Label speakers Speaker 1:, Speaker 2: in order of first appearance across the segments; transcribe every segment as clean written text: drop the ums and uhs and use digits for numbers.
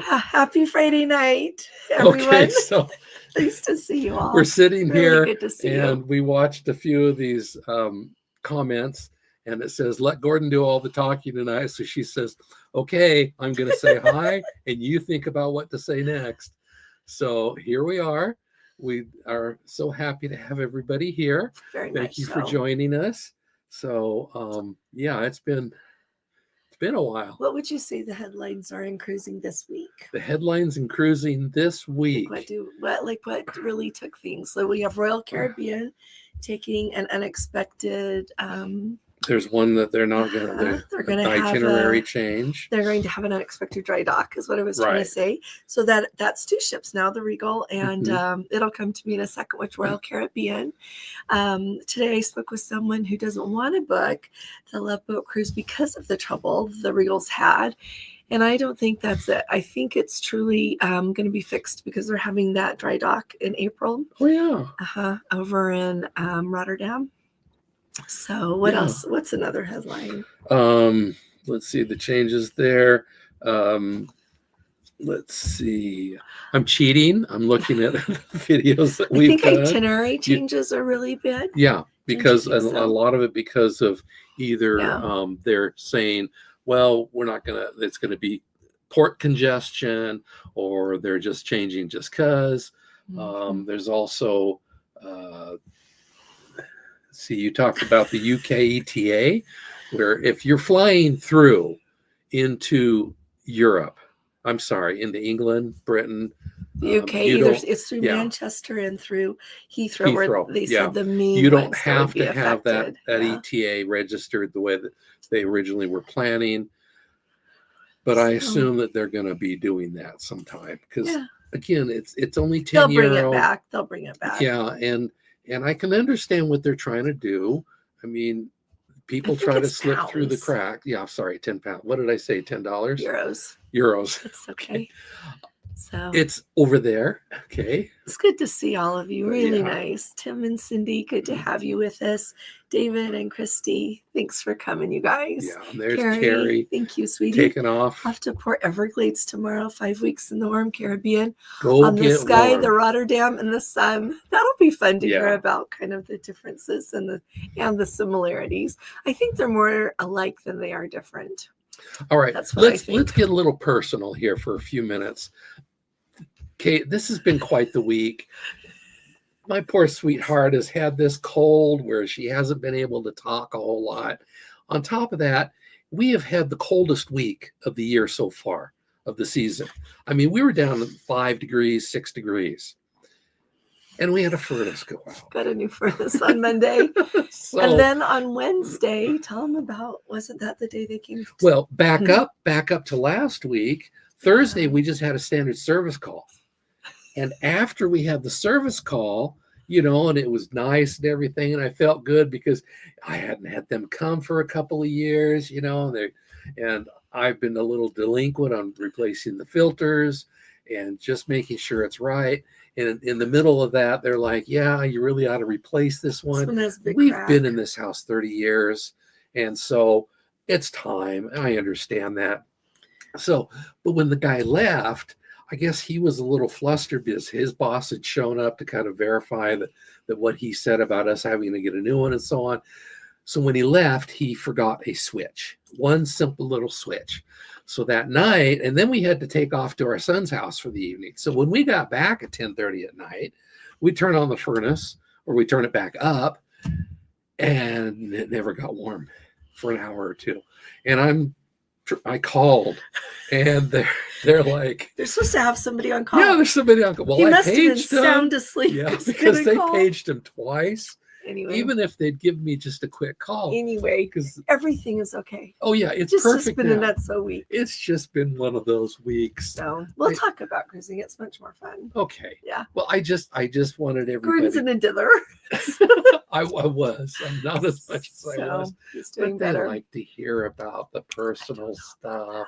Speaker 1: Happy Friday night, everyone.
Speaker 2: Okay, so
Speaker 1: nice to see you all.
Speaker 2: We're sitting
Speaker 1: really
Speaker 2: here
Speaker 1: good to see
Speaker 2: and
Speaker 1: you.
Speaker 2: We watched a few of these comments, and it says, let Gordon do all the talking tonight. So she says, okay, I'm going to say hi, and you think about what to say next. So here we are. We are so happy to have everybody here. Thank you for joining us. So yeah, it's been a while.
Speaker 1: What would you say the headlines are in cruising this week?
Speaker 2: The headlines in cruising this week.
Speaker 1: What really took things? So we have Royal Caribbean taking an unexpected.
Speaker 2: There's one that they're not going to. They're going to have itinerary change.
Speaker 1: They're going to have an unexpected dry dock, is what I was trying to say. So that's two ships now, the Regal, and it'll come to me in a second with Royal Caribbean. Today I spoke with someone who doesn't want to book the Love Boat cruise because of the trouble the Regals had. And I don't think that's it. I think it's truly going to be fixed because they're having that dry dock in April.
Speaker 2: Oh, yeah.
Speaker 1: Over in Rotterdam. So what else? What's another headline?
Speaker 2: Let's see the changes there. Let's see. I'm cheating. I'm looking at videos that we've done.
Speaker 1: I think itinerary changes are really big.
Speaker 2: Yeah, because a lot of it because of either they're saying, well, we're not going to, it's going to be port congestion, or they're just changing just because. There's also, see, you talked about the UK ETA, where if you're flying through into Europe, I'm sorry, into England, Britain,
Speaker 1: the UK, it's through Manchester and through Heathrow. Where they said the main
Speaker 2: you don't have to have that ETA registered the way that they originally were planning. But I assume that they're going to be doing that sometime because, again, it's only 10 years.
Speaker 1: They'll bring it back.
Speaker 2: Yeah, and I can understand what they're trying to do. I mean, people try to slip through the crack. Yeah, sorry, 10 pounds. What did I say? $10? Euros.
Speaker 1: It's okay. So
Speaker 2: it's over there. Okay.
Speaker 1: It's good to see all of you. Really nice. Tim and Cindy, good to have you with us. David and Christy, thanks for coming, you guys.
Speaker 2: Yeah, there's Carrie.
Speaker 1: Thank you, sweetie.
Speaker 2: Taking off.
Speaker 1: Off to Port Everglades tomorrow, 5 weeks in the warm Caribbean.
Speaker 2: Go
Speaker 1: on the sky,
Speaker 2: warm.
Speaker 1: The Rotterdam, and the sun. That'll be fun to hear about kind of the differences and the similarities. I think they're more alike than they are different.
Speaker 2: All right, let's get a little personal here for a few minutes. Kate, this has been quite the week. My poor sweetheart has had this cold where she hasn't been able to talk a whole lot. On top of that, we have had the coldest week of the year so far, of the season. I mean, we were down to 5 degrees, 6 degrees. And we had a furnace go out.
Speaker 1: Got a new furnace on Monday. And then on Wednesday, tell them about, wasn't that the day they came?
Speaker 2: Well, back up to last week. Thursday, we just had a standard service call. And after we had the service call, and it was nice and everything, and I felt good because I hadn't had them come for a couple of years, and I've been a little delinquent on replacing the filters and just making sure it's right. And in the middle of that, they're like, yeah, you really ought to replace this one. We've been in this house 30 years. And so it's time. I understand that. So, but when the guy left, I guess he was a little flustered because his boss had shown up to kind of verify that what he said about us having to get a new one and so on. So when he left, he forgot a switch, one simple little switch. So that night, and then we had to take off to our son's house for the evening. So when we got back at 10:30 at night, we turn on the furnace or we turn it back up, and it never got warm for an hour or two. And I called, and they're like,
Speaker 1: they're supposed to have somebody on call.
Speaker 2: Yeah, there's somebody on call. Well,
Speaker 1: he
Speaker 2: I
Speaker 1: must
Speaker 2: paged
Speaker 1: have been
Speaker 2: them.
Speaker 1: sound asleep.
Speaker 2: Yeah, because they paged him twice.
Speaker 1: Anyway,
Speaker 2: even if they'd give me just a quick call.
Speaker 1: Anyway, because everything is okay.
Speaker 2: Oh yeah, it's
Speaker 1: just
Speaker 2: perfect.
Speaker 1: Been a nutso week.
Speaker 2: It's just been one of those weeks.
Speaker 1: So we'll talk about cruising. It's much more fun.
Speaker 2: Okay.
Speaker 1: Yeah.
Speaker 2: Well, I just wanted everybody.
Speaker 1: Gordon's in a dither.
Speaker 2: I was. I'm not as much as I was.
Speaker 1: He's doing better.
Speaker 2: They like to hear about the personal stuff.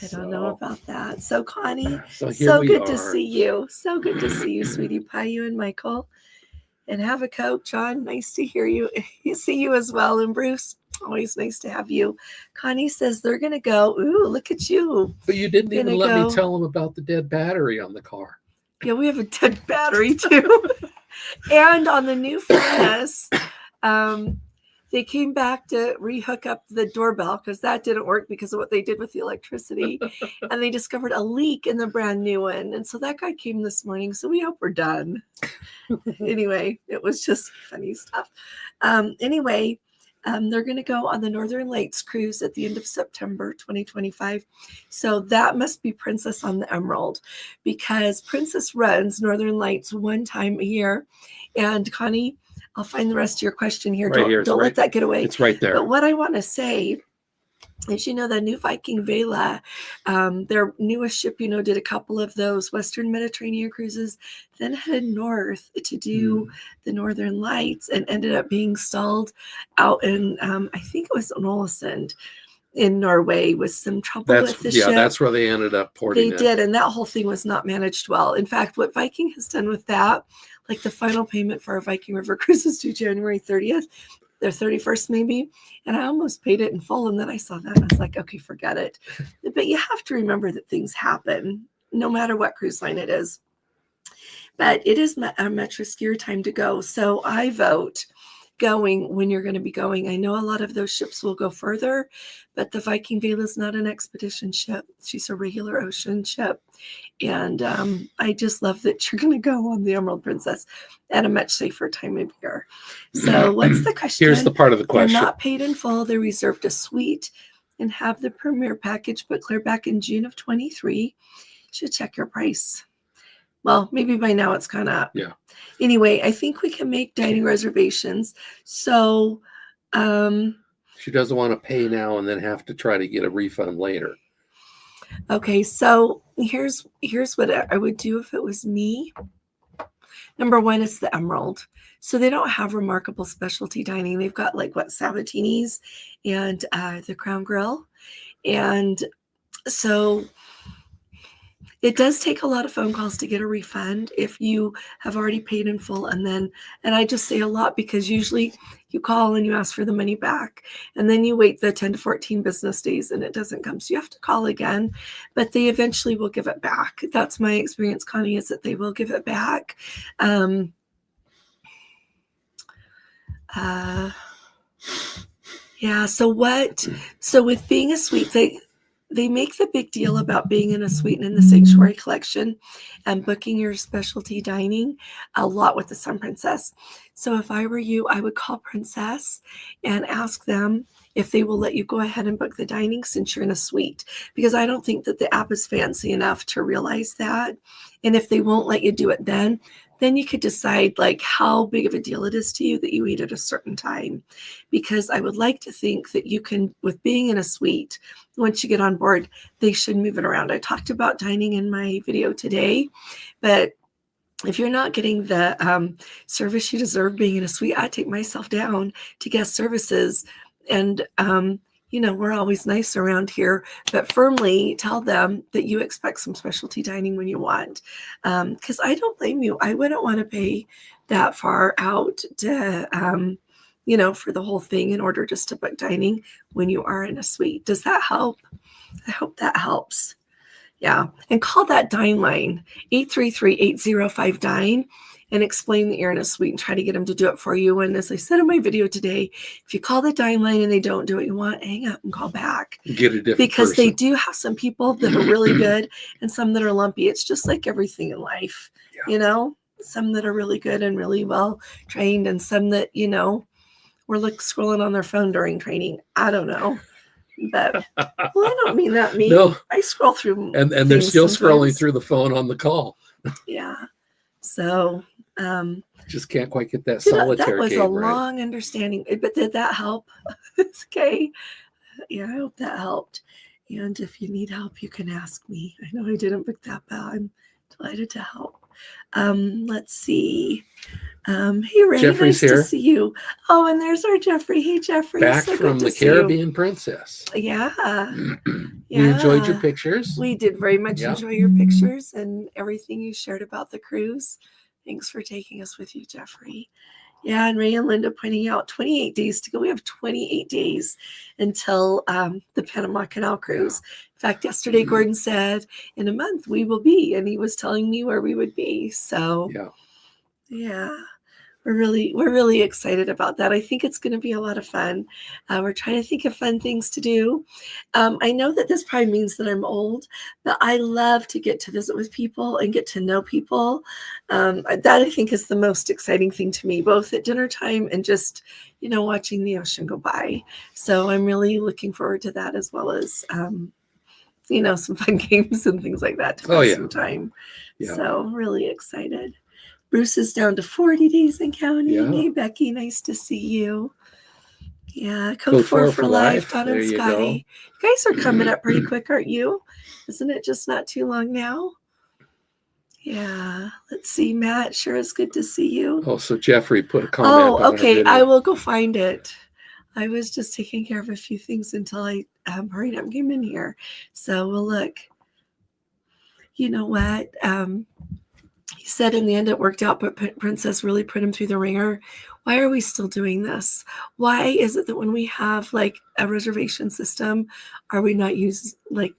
Speaker 1: I don't know about that. So Connie,
Speaker 2: so
Speaker 1: good to see you. So good to see you, sweetie pie, you and Michael. And have a Coke, John. Nice to hear you. See you as well. And Bruce, always nice to have you. Connie says they're going to go. Ooh, look at you.
Speaker 2: But you didn't even let me tell them about the dead battery on the car.
Speaker 1: Yeah, we have a dead battery too. And on the new furnace, they came back to rehook up the doorbell because that didn't work because of what they did with the electricity. And they discovered a leak in the brand new one. And so that guy came this morning. So we hope we're done. Anyway, it was just funny stuff. They're going to go on the Northern Lights cruise at the end of September 2025. So that must be Princess on the Emerald because Princess runs Northern Lights one time a year. And Connie, I'll find the rest of your question here. Don't let that get away.
Speaker 2: It's right there.
Speaker 1: But what I want to say is, the new Viking Vela, their newest ship, did a couple of those Western Mediterranean cruises, then headed north to do the Northern Lights and ended up being stalled out in, I think it was Ålesund in Norway with some trouble with the ship.
Speaker 2: That's where they ended up porting
Speaker 1: They did, and that whole thing was not managed well. In fact, what Viking has done with that, like the final payment for our Viking River cruises due January 30th, their 31st maybe, and I almost paid it in full, and then I saw that and I was like, okay, forget it. But you have to remember that things happen no matter what cruise line it is. But it is a much riskier time to go, so I vote going when you're going to be going. I know a lot of those ships will go further, but the Viking Vela is not an expedition ship. She's a regular ocean ship. And I just love that you're going to go on the Emerald Princess at a much safer time of year. So what's the question?
Speaker 2: Here's the part of the question.
Speaker 1: They're not paid in full. They reserved a suite and have the premier package, but clear back in June of 23. Should check your price. Well, maybe by now it's kind of up.
Speaker 2: Yeah.
Speaker 1: Anyway, I think we can make dining reservations. So
Speaker 2: she doesn't want to pay now and then have to try to get a refund later.
Speaker 1: Okay, so here's what I would do if it was me. Number one is the Emerald. So they don't have remarkable specialty dining. They've got Sabatinis and the Crown Grill. And so it does take a lot of phone calls to get a refund if you have already paid in full. And I just say a lot because usually you call and you ask for the money back and then you wait the 10 to 14 business days and it doesn't come. So you have to call again, but they eventually will give it back. That's my experience, Connie, is that they will give it back. So with being a suite, they make the big deal about being in a suite and in the Sanctuary Collection and booking your specialty dining a lot with the Sun Princess. So if I were you, I would call Princess and ask them if they will let you go ahead and book the dining since you're in a suite, because I don't think that the app is fancy enough to realize that. And if they won't let you do it then you could decide how big of a deal it is to you that you eat at a certain time. Because I would like to think that you can, with being in a suite, once you get on board, they should move it around. I talked about dining in my video today, but if you're not getting the service you deserve being in a suite, I take myself down to guest services and we're always nice around here, but firmly tell them that you expect some specialty dining when you want. Because I don't blame you. I wouldn't want to pay that far out to, for the whole thing in order just to book dining when you are in a suite. Does that help? I hope that helps. Yeah. And call that dine line, 833-805-DINE, and explain that you're in a suite and try to get them to do it for you. And as I said in my video today, if you call the dine line and they don't do what you want, hang up and call back.
Speaker 2: Get a different
Speaker 1: because
Speaker 2: person.
Speaker 1: They do have some people that are really good and some that are lumpy. It's just like everything in life, some that are really good and really well trained, and some that, were scrolling on their phone during training. I don't know. But I don't mean that mean. No. I scroll through
Speaker 2: and they're still scrolling through the phone on the call.
Speaker 1: Yeah. So
Speaker 2: just can't quite get that solitaire.
Speaker 1: That was a long understanding, but did that help? It's okay. Yeah, I hope that helped. And if you need help, you can ask me. I know I didn't book that, but I'm delighted to help. Let's see. Hey, Ray,
Speaker 2: Jeffrey's
Speaker 1: nice
Speaker 2: here.
Speaker 1: to see you. Oh, and there's our Jeffrey. Hey, Jeffrey.
Speaker 2: Back from the Caribbean Princess.
Speaker 1: Yeah.
Speaker 2: We enjoyed your pictures.
Speaker 1: We did very much enjoy your pictures and everything you shared about the cruise. Thanks for taking us with you, Jeffrey. Yeah, and Ray and Linda pointing out 28 days to go. We have 28 days until the Panama Canal cruise. In fact, yesterday Gordon said in a month we will be, and he was telling me where we would be. So yeah, we're really excited about that. I think it's going to be a lot of fun. We're trying to think of fun things to do. I know that this probably means that I'm old, but I love to get to visit with people and get to know people. That I think is the most exciting thing to me, both at dinner time and just, watching the ocean go by. So I'm really looking forward to that, as well as, some fun games and things like that to pass some time. Yeah. So really excited. Bruce is down to 40 days and counting. Yeah. Hey, Becky, nice to see you. Yeah, code 4 for life, Don and Scotty. You guys are coming up pretty quick, aren't you? Isn't it just not too long now? Yeah, let's see, Matt. Sure is good to see you.
Speaker 2: Oh, so Jeffrey put a comment.
Speaker 1: Oh, okay. I will go find it. I was just taking care of a few things until I hurried up and came in here. So we'll look. You know what? He said in the end it worked out, but Princess really put him through the ringer. Why are we still doing this? Why is it that when we have like a reservation system, are we not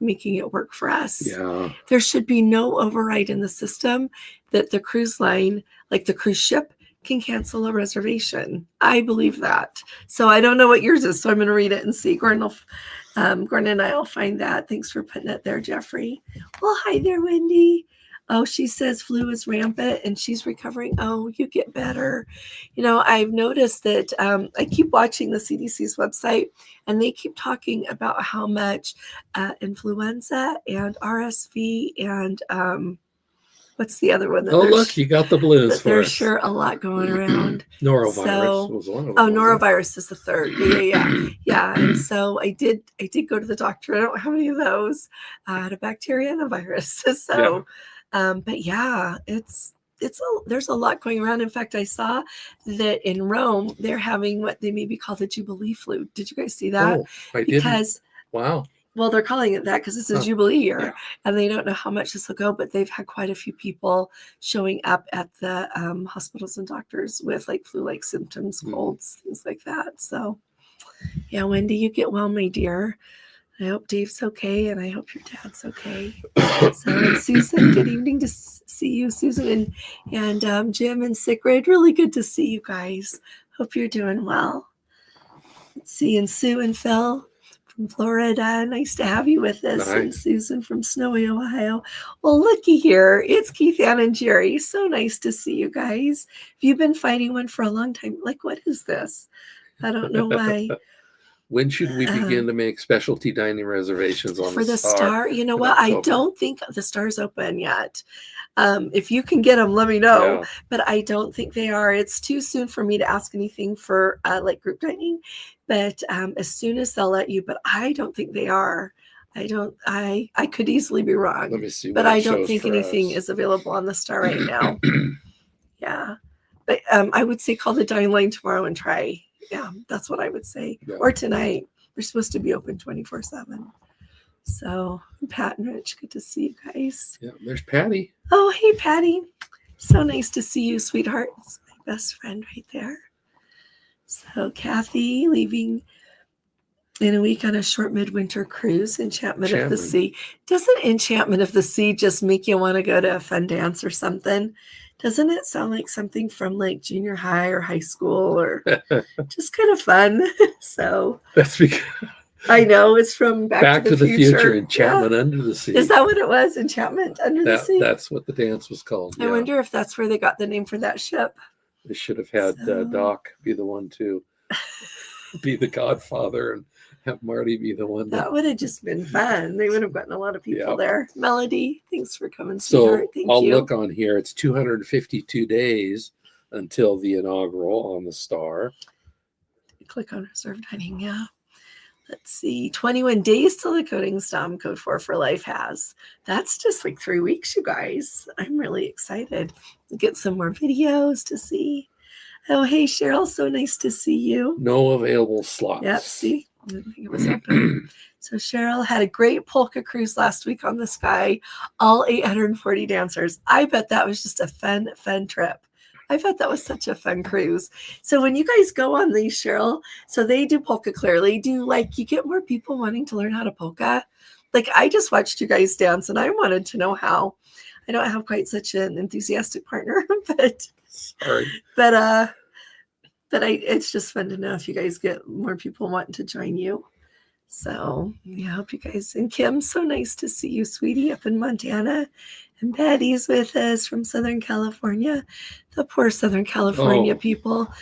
Speaker 1: making it work for us?
Speaker 2: Yeah.
Speaker 1: There should be no override in the system that the cruise line, like the cruise ship, can cancel a reservation. I believe that. So I don't know what yours is, so I'm going to read it and see. Gordon and I will find that. Thanks for putting it there, Jeffrey. Well, hi there, Wendy. Oh, she says flu is rampant and she's recovering. Oh, you get better. I've noticed that I keep watching the CDC's website and they keep talking about how much influenza and RSV and what's the other one?
Speaker 2: Look, you got the blues for
Speaker 1: There's
Speaker 2: us.
Speaker 1: Sure a lot going around.
Speaker 2: Norovirus was one of them.
Speaker 1: Norovirus is the third. Yeah. And so I did go to the doctor. I don't have any of those. I had a bacteria and a virus. So. But yeah, there's a lot going around. In fact, I saw that in Rome, they're having what they maybe call the Jubilee flu. Did you guys see that?
Speaker 2: Oh, I didn't. Wow.
Speaker 1: Well, they're calling it that because this is Jubilee year and they don't know how much this will go, but they've had quite a few people showing up at the hospitals and doctors with like flu-like symptoms, colds, things like that. So yeah, Wendy, you get well, my dear. I hope Dave's okay, and I hope your dad's okay. So, and Susan, good evening to see you, Susan, and Jim and Sigrid. Really good to see you guys. Hope you're doing well. Let's see, and Sue and Phil from Florida. Nice to have you with us. Nice. And Susan from Snowy, Ohio. Well, looky here. It's Keith, Ann, and Jerry. So nice to see you guys. Have you been fighting one for a long time? Like, what is this? I don't know why.
Speaker 2: When should we begin to make specialty dining reservations on
Speaker 1: for the Star? You know what? I don't think the Star's open yet. If you can get them, let me know. Yeah. But I don't think they are. It's too soon for me to ask anything for like group dining. But as soon as they'll let you, but I don't think they are. I could easily be wrong.
Speaker 2: Let me see.
Speaker 1: But I don't think anything is available on the Star right now. Yeah. But I would say call the Dine Line tomorrow and try. Yeah, that's what I would say. Yeah. Or tonight. They're supposed to be open 24/7. So Pat and Rich, good to see you guys.
Speaker 2: Yeah, there's Patty.
Speaker 1: Oh, hey, Patty. So nice to see you, sweetheart. It's my best friend right there. So Kathy leaving in a week on a short midwinter cruise, Enchantment of the Sea. Doesn't Enchantment of the Sea just make you want to go to a fun dance or something? Doesn't it sound like something from like junior high or high school or just kind of fun? So
Speaker 2: that's because
Speaker 1: I know it's from Back to the Future.
Speaker 2: Enchantment Under the Sea.
Speaker 1: Is that what it was? Enchantment Under the Sea?
Speaker 2: That's what the dance was called.
Speaker 1: I wonder if that's where they got the name for that ship.
Speaker 2: They should have had Doc be the one to be the godfather and have Marty be the one.
Speaker 1: That would have just been fun. They would have gotten a lot of people there. Melody, thanks for coming, sweetheart. Thank
Speaker 2: I'll
Speaker 1: you.
Speaker 2: look on here. It's 252 days until the inaugural on the Star.
Speaker 1: Click on reserved dining. Yeah. Let's see. 21 days till the coding stom Code 4 for Life has. That's just like 3 weeks, you guys. I'm really excited to get some more videos to see. Oh, hey, Cheryl. So nice to see you.
Speaker 2: No available slots.
Speaker 1: Yep. See, I didn't think it was open. So Cheryl had a great polka cruise last week on the Sky. All 840 dancers. I bet that was just a fun trip. I bet that was such a fun cruise. So when you guys go on these, Cheryl, so they do polka clearly. Do like you get more people wanting to learn how to polka? Like I just watched you guys dance and I wanted to know how. I don't have quite such an enthusiastic partner, but it's just fun to know if you guys get more people wanting to join you. So yeah, I hope you guys, and Kim, so nice to see you, sweetie, up in Montana. And Patty's with us from Southern California, the poor Southern California people.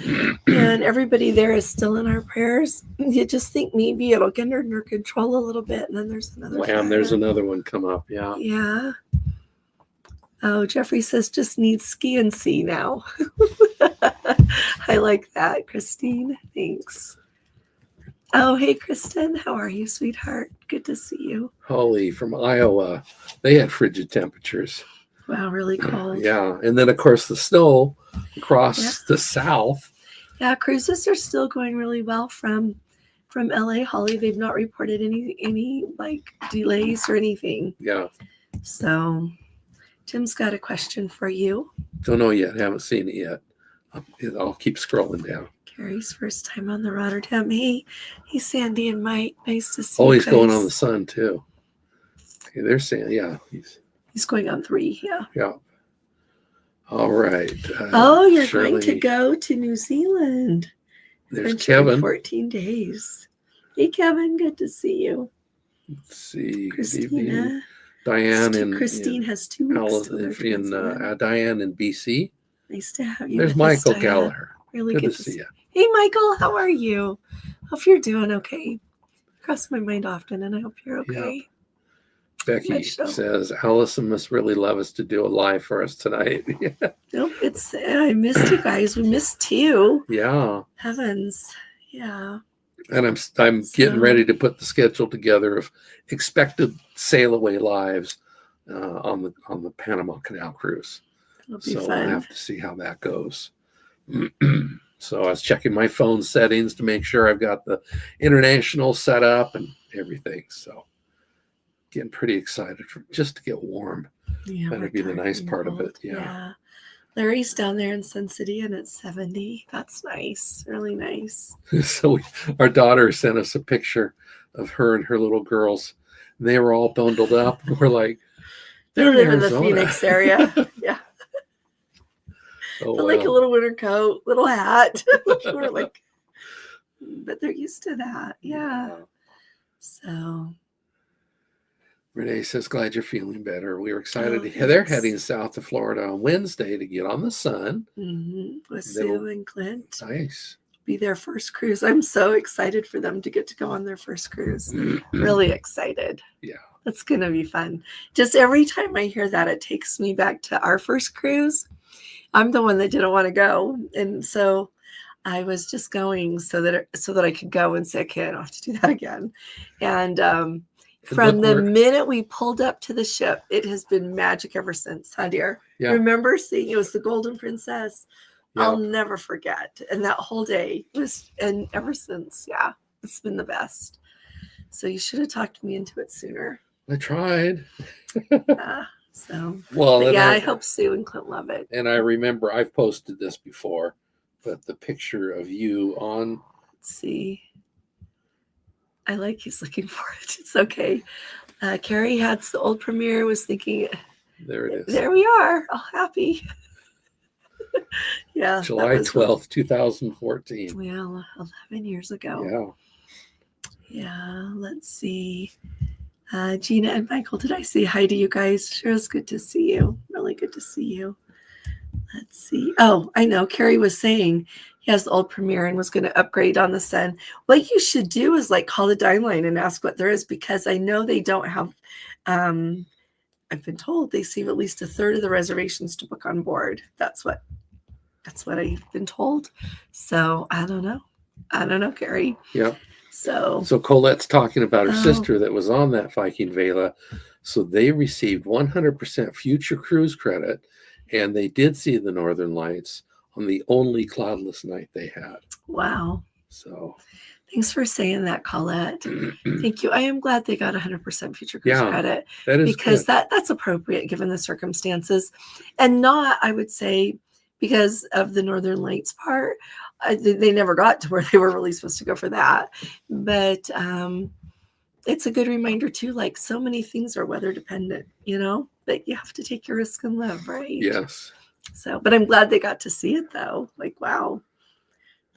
Speaker 1: And everybody there is still in our prayers. You just think maybe it'll get under control a little bit. And then there's another
Speaker 2: one. There's another one come up. Yeah.
Speaker 1: Yeah. Oh, Jeffrey says just needs ski and see now. I like that, Christine. Thanks. Oh, hey, Kristen. How are you, sweetheart? Good to see you.
Speaker 2: Holly from Iowa. They had frigid temperatures.
Speaker 1: Wow, really cold.
Speaker 2: Yeah. And then, of course, the snow across the south.
Speaker 1: Yeah, cruises are still going really well from LA, Holly. They've not reported any like delays or anything.
Speaker 2: Yeah.
Speaker 1: So Tim's got a question for you.
Speaker 2: Don't know yet. Haven't seen it yet. I'll keep scrolling down.
Speaker 1: Carrie's first time on the Rotterdam. Hey, Sandy and Mike. Nice to see you.
Speaker 2: Oh, he's going on the Sun too. Okay, they're saying, yeah.
Speaker 1: He's going on 3, yeah.
Speaker 2: Yeah. All right.
Speaker 1: You're going to go to New Zealand.
Speaker 2: There's Kevin.
Speaker 1: 14 days. Hey, Kevin. Good to see you.
Speaker 2: Let's see.
Speaker 1: Christina.
Speaker 2: Diane
Speaker 1: Christine has 2 weeks.
Speaker 2: Diane in BC.
Speaker 1: Nice to have you.
Speaker 2: There's Michael Gallagher.
Speaker 1: Really
Speaker 2: good to see you.
Speaker 1: Hey, Michael, how are you? Hope you're doing okay. Cross my mind often, and I hope you're okay.
Speaker 2: Yeah. Becky says Allison must really love us to do a live for us tonight.
Speaker 1: Nope, I missed you guys. We missed you.
Speaker 2: Yeah.
Speaker 1: Heavens. Yeah.
Speaker 2: And I'm getting ready to put the schedule together of expected sail away lives on the Panama Canal cruise.
Speaker 1: It'll be
Speaker 2: so
Speaker 1: fun.
Speaker 2: I'll have to see how that goes. So I was checking my phone settings to make sure I've got the international set up and everything. So getting pretty excited just to get warm.
Speaker 1: Yeah,
Speaker 2: that'd be the nice part of it.
Speaker 1: Yeah. Larry's down there in Sun City and it's 70. That's nice. Really nice.
Speaker 2: So our daughter sent us a picture of her and her little girls. They were all bundled up. We're like,
Speaker 1: they live in the Phoenix area. Yeah.
Speaker 2: Oh,
Speaker 1: like a little winter coat, little hat. We're like, but they're used to that. Yeah. So.
Speaker 2: Renee says, glad you're feeling better. We were excited. They're heading south to Florida on Wednesday to get on the Sun.
Speaker 1: Mm-hmm. With Sue and Clint.
Speaker 2: Nice.
Speaker 1: Be their first cruise. I'm so excited for them to get to go on their first cruise. Really excited.
Speaker 2: Yeah.
Speaker 1: That's going to be fun. Just every time I hear that, it takes me back to our first cruise. I'm the one that didn't want to go. And so I was just going so that I could go and say, okay, I don't have to do that again. And from the minute we pulled up to the ship, it has been magic ever since, huh, dear? Yeah. Remember seeing it was the Golden Princess? Yeah. I'll never forget. And that whole day was, and ever since, yeah, it's been the best. So you should have talked me into it sooner.
Speaker 2: I tried.
Speaker 1: So,
Speaker 2: well,
Speaker 1: but yeah, I hope Sue and Clint love it.
Speaker 2: And I remember I've posted this before, but the picture of you on.
Speaker 1: Let's see. I like he's looking for it. It's okay. Carrie had the old premiere, was thinking.
Speaker 2: There it is.
Speaker 1: There we are. All happy. Yeah.
Speaker 2: July 12th, 2014.
Speaker 1: Yeah, 11 years ago. Yeah. Let's see. Gina and Michael, did I say hi to you guys? Sure, it's good to see you. Really good to see you. Let's see. Oh, I know. Carrie was saying he has the old Premiere and was going to upgrade on the Sun. What you should do is like call the dine line and ask what there is, because I know they don't have. I've been told they save at least a third of the reservations to book on board. That's what I've been told. So I don't know, Carrie.
Speaker 2: Yeah.
Speaker 1: So
Speaker 2: Colette's talking about her sister that was on that Viking Vela. So they received 100% future cruise credit, and they did see the Northern Lights on the only cloudless night they had.
Speaker 1: Wow.
Speaker 2: So
Speaker 1: thanks for saying that, Colette. Thank you. I am glad they got 100% future cruise credit,
Speaker 2: that is
Speaker 1: because
Speaker 2: good.
Speaker 1: that's appropriate given the circumstances, and not, I would say, because of the Northern Lights part. They never got to where they were really supposed to go for that. But it's a good reminder too, like so many things are weather dependent, but you have to take your risk and live, right?
Speaker 2: Yes.
Speaker 1: So, but I'm glad they got to see it though. Like, wow,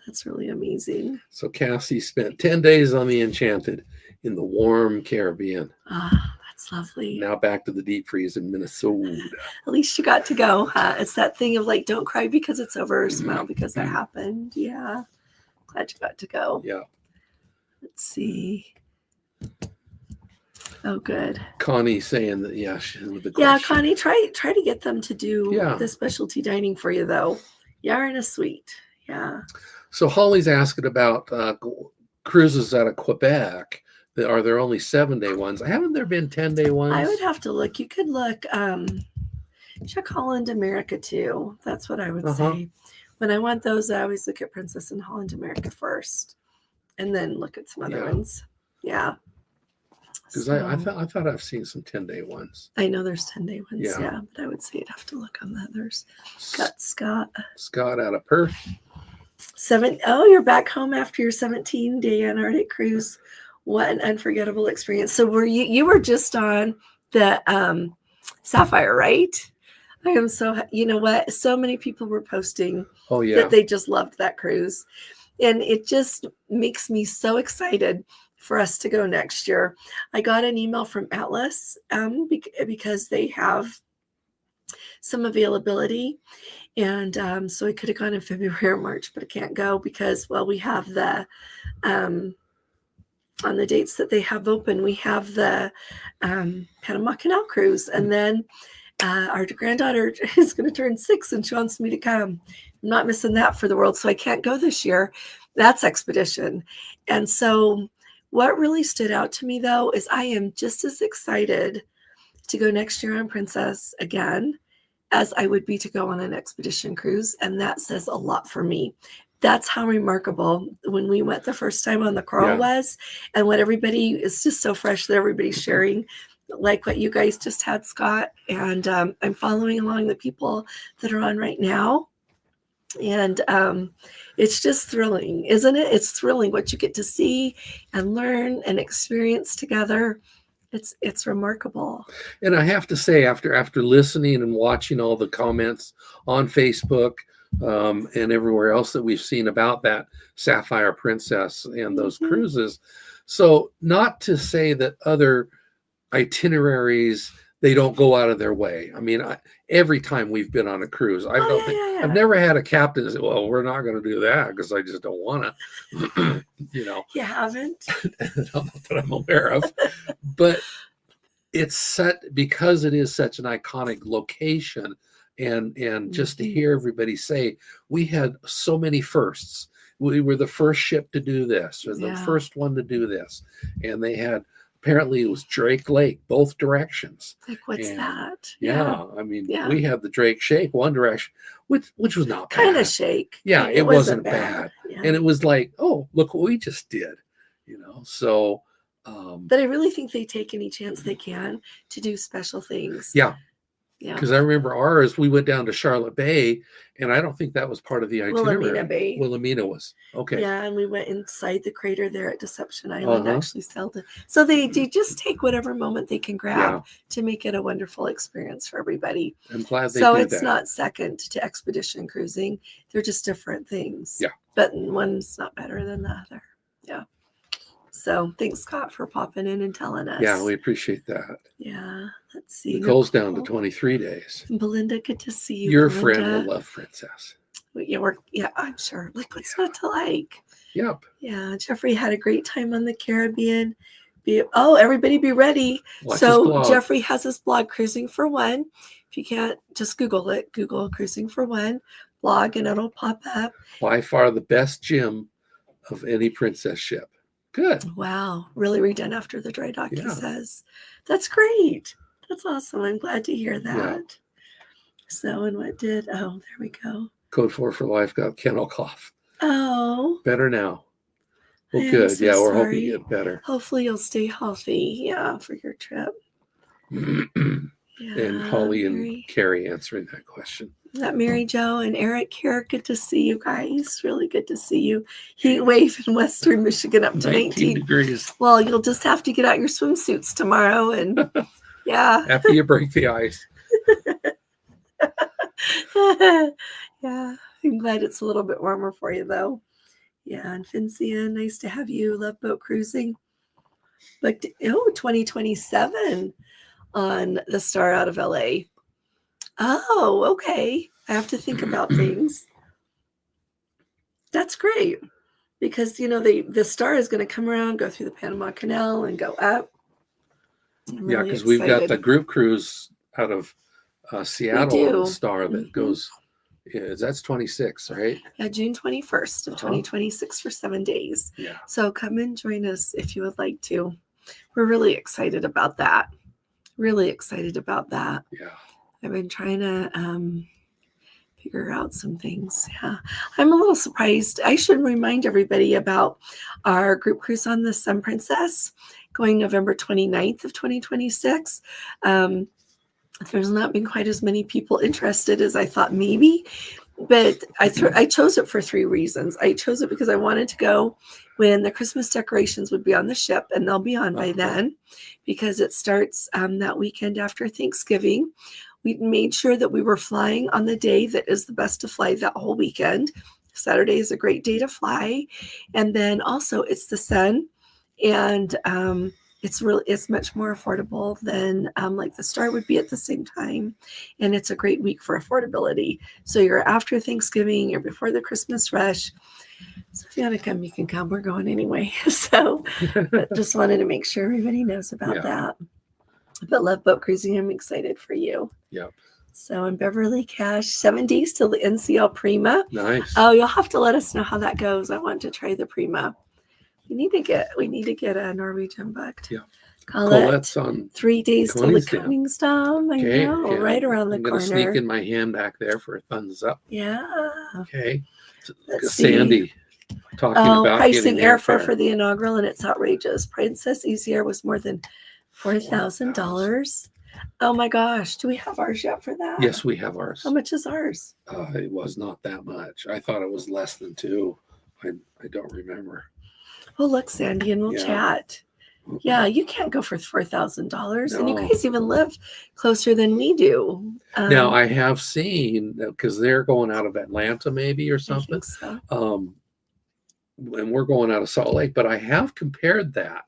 Speaker 1: that's really amazing.
Speaker 2: So Cassie spent 10 days on the Enchanted in the warm Caribbean.
Speaker 1: That's lovely.
Speaker 2: Now back to the deep freeze in Minnesota.
Speaker 1: At least you got to go. It's that thing of like, don't cry because it's over, smile because it happened. Yeah. Glad you got to go.
Speaker 2: Yeah.
Speaker 1: Let's see. Oh, good.
Speaker 2: Connie saying that, with the question.
Speaker 1: Connie, try to get them to do the specialty dining for you, though. Yeah, in a suite. Yeah.
Speaker 2: So Holly's asking about cruises out of Quebec. Are there only 7-day ones? Haven't there been 10-day ones?
Speaker 1: I would have to look. You could look. Check Holland America too. That's what I would say. When I want those, I always look at Princess and Holland America first, and then look at some other ones. Yeah.
Speaker 2: Because I thought I've seen some 10-day ones.
Speaker 1: I know there's 10-day ones. Yeah, but I would say you'd have to look on the others. Got Scott.
Speaker 2: Scott out of Perth.
Speaker 1: You're back home after your 17-day Antarctic cruise. What an unforgettable experience. So you were just on the Sapphire, right? I am so, you know what? So many people were posting that they just loved that cruise. And it just makes me so excited for us to go next year. I got an email from Atlas because they have some availability. And so I could have gone in February or March, but I can't go because, we have the... on the dates that they have open, we have the Panama Canal cruise, and then our granddaughter is going to turn 6 and she wants me to come. I'm not missing that for the world, so I can't go this year. That's expedition. And so what really stood out to me though is I am just as excited to go next year on Princess again as I would be to go on an expedition cruise, and that says a lot for me. That's how remarkable when we went the first time on the Coral was, and what everybody is just so fresh that everybody's sharing, like what you guys just had, Scott. And I'm following along the people that are on right now. And it's just thrilling, isn't it? It's thrilling what you get to see and learn and experience together. It's remarkable.
Speaker 2: And I have to say, after listening and watching all the comments on Facebook, and everywhere else that we've seen about that Sapphire Princess and those cruises. So not to say that other itineraries, they don't go out of their way. I mean, every time we've been on a cruise, I've never had a captain say, well, we're not going to do that because I just don't want to, You haven't? Not that I'm aware of. But it's set because it is such an iconic location. And just to hear everybody say, we had so many firsts. We were the first ship to do this, or the first one to do this. And they had, apparently it was Drake Lake, both directions.
Speaker 1: Like, what's that?
Speaker 2: Yeah. I mean, we had the Drake Shake, one direction, which was not bad.
Speaker 1: Kind of shake.
Speaker 2: Yeah, it wasn't bad. Yeah. And it was like, oh, look what we just did. So
Speaker 1: But I really think they take any chance they can to do special things.
Speaker 2: Yeah.
Speaker 1: Yeah.
Speaker 2: Because I remember ours, we went down to Charlotte Bay, and I don't think that was part of the itinerary.
Speaker 1: Wilhelmina Bay.
Speaker 2: Wilhelmina was. Okay.
Speaker 1: Yeah, and we went inside the crater there at Deception Island, actually sailed it. So they just take whatever moment they can grab to make it a wonderful experience for everybody.
Speaker 2: I'm glad they do
Speaker 1: so
Speaker 2: that.
Speaker 1: it's not second to expedition cruising. They're just different things.
Speaker 2: Yeah.
Speaker 1: But one's not better than the other. Yeah. So thanks, Scott, for popping in and telling us.
Speaker 2: Yeah, we appreciate that.
Speaker 1: Yeah. Let's see.
Speaker 2: Nicole's down to 23 days.
Speaker 1: Belinda, good to see you.
Speaker 2: Your
Speaker 1: Belinda.
Speaker 2: friend will love Princess.
Speaker 1: Yeah, I'm sure. Like, what's not to like?
Speaker 2: Yep.
Speaker 1: Yeah, Jeffrey had a great time on the Caribbean. Everybody be ready.
Speaker 2: Watch
Speaker 1: so Jeffrey has his blog, Cruising for One. If you can't, just Google it. Google Cruising for One blog, and it'll pop up.
Speaker 2: By far the best gym of any Princess ship. Good.
Speaker 1: Wow. Really redone after the dry dock, he says. That's great. That's awesome. I'm glad to hear that. Yeah. So, and there we go.
Speaker 2: Code 4 for life got kennel cough.
Speaker 1: Oh.
Speaker 2: Better now. Well, good.
Speaker 1: So
Speaker 2: we're
Speaker 1: sorry.
Speaker 2: hoping you get better.
Speaker 1: Hopefully you'll stay healthy. Yeah, for your trip.
Speaker 2: And Holly and Carrie answering that question.
Speaker 1: That Mary Jo and Eric here. Good to see you guys. Really good to see you. Heat wave in Western Michigan up to 19
Speaker 2: degrees.
Speaker 1: Well, you'll just have to get out your swimsuits tomorrow and
Speaker 2: after you break the ice.
Speaker 1: Yeah, I'm glad it's a little bit warmer for you though. Yeah, and Fincia, nice to have you. Love boat cruising. But 2027 on the Star out of LA. Oh, okay. I have to think about things. That's great because the Star is going to come around, go through the Panama Canal, and go up.
Speaker 2: Really because we've got the group cruise out of Seattle Star that goes. That's 26, right?
Speaker 1: Yeah, June 21st of 2026 for 7 days.
Speaker 2: Yeah.
Speaker 1: So come and join us if you would like to. We're really excited about that. Really excited about that.
Speaker 2: Yeah.
Speaker 1: I've been trying to figure out some things. Yeah. I'm a little surprised. I should remind everybody about our group cruise on the Sun Princess going November 29th of 2026. There's not been quite as many people interested as I thought maybe, but I chose it for 3 reasons. I chose it because I wanted to go when the Christmas decorations would be on the ship, and they'll be on by then because it starts that weekend after Thanksgiving. We made sure that we were flying on the day that is the best to fly that whole weekend. Saturday is a great day to fly. And then also it's the sun, and it's much more affordable than like the Star would be at the same time. And it's a great week for affordability. So you're after Thanksgiving, you're before the Christmas rush. So if you want to come, you can come. We're going anyway. So but just wanted to make sure everybody knows about that. But love boat cruising. I'm excited for you.
Speaker 2: Yep.
Speaker 1: So in Beverly Cache, 7 days till the NCL Prima.
Speaker 2: Nice.
Speaker 1: Oh, you'll have to let us know how that goes. I want to try the Prima. We need to get a Norwegian booked.
Speaker 2: Yeah.
Speaker 1: Colette's on 3 days till the Koningsdam. I know, right around the corner.
Speaker 2: I'm going to sneak in my hand back there for a thumbs up.
Speaker 1: Yeah.
Speaker 2: Okay.
Speaker 1: Let's
Speaker 2: Sandy talking about
Speaker 1: pricing airfare for the inaugural, and it's outrageous. Princess Easy Air was more than $4,000. Oh my gosh. Do we have ours yet for that?
Speaker 2: Yes, we have ours.
Speaker 1: How much is ours?
Speaker 2: It was not that much. I thought it was less than 2. I don't remember.
Speaker 1: Well, look, Sandy, and we'll chat. Yeah, you can't go for $4,000.
Speaker 2: No.
Speaker 1: And you guys even live closer than we do.
Speaker 2: Now, I have seen, because they're going out of Atlanta maybe or something.
Speaker 1: I think so.
Speaker 2: And we're going out of Salt Lake. But I have compared that.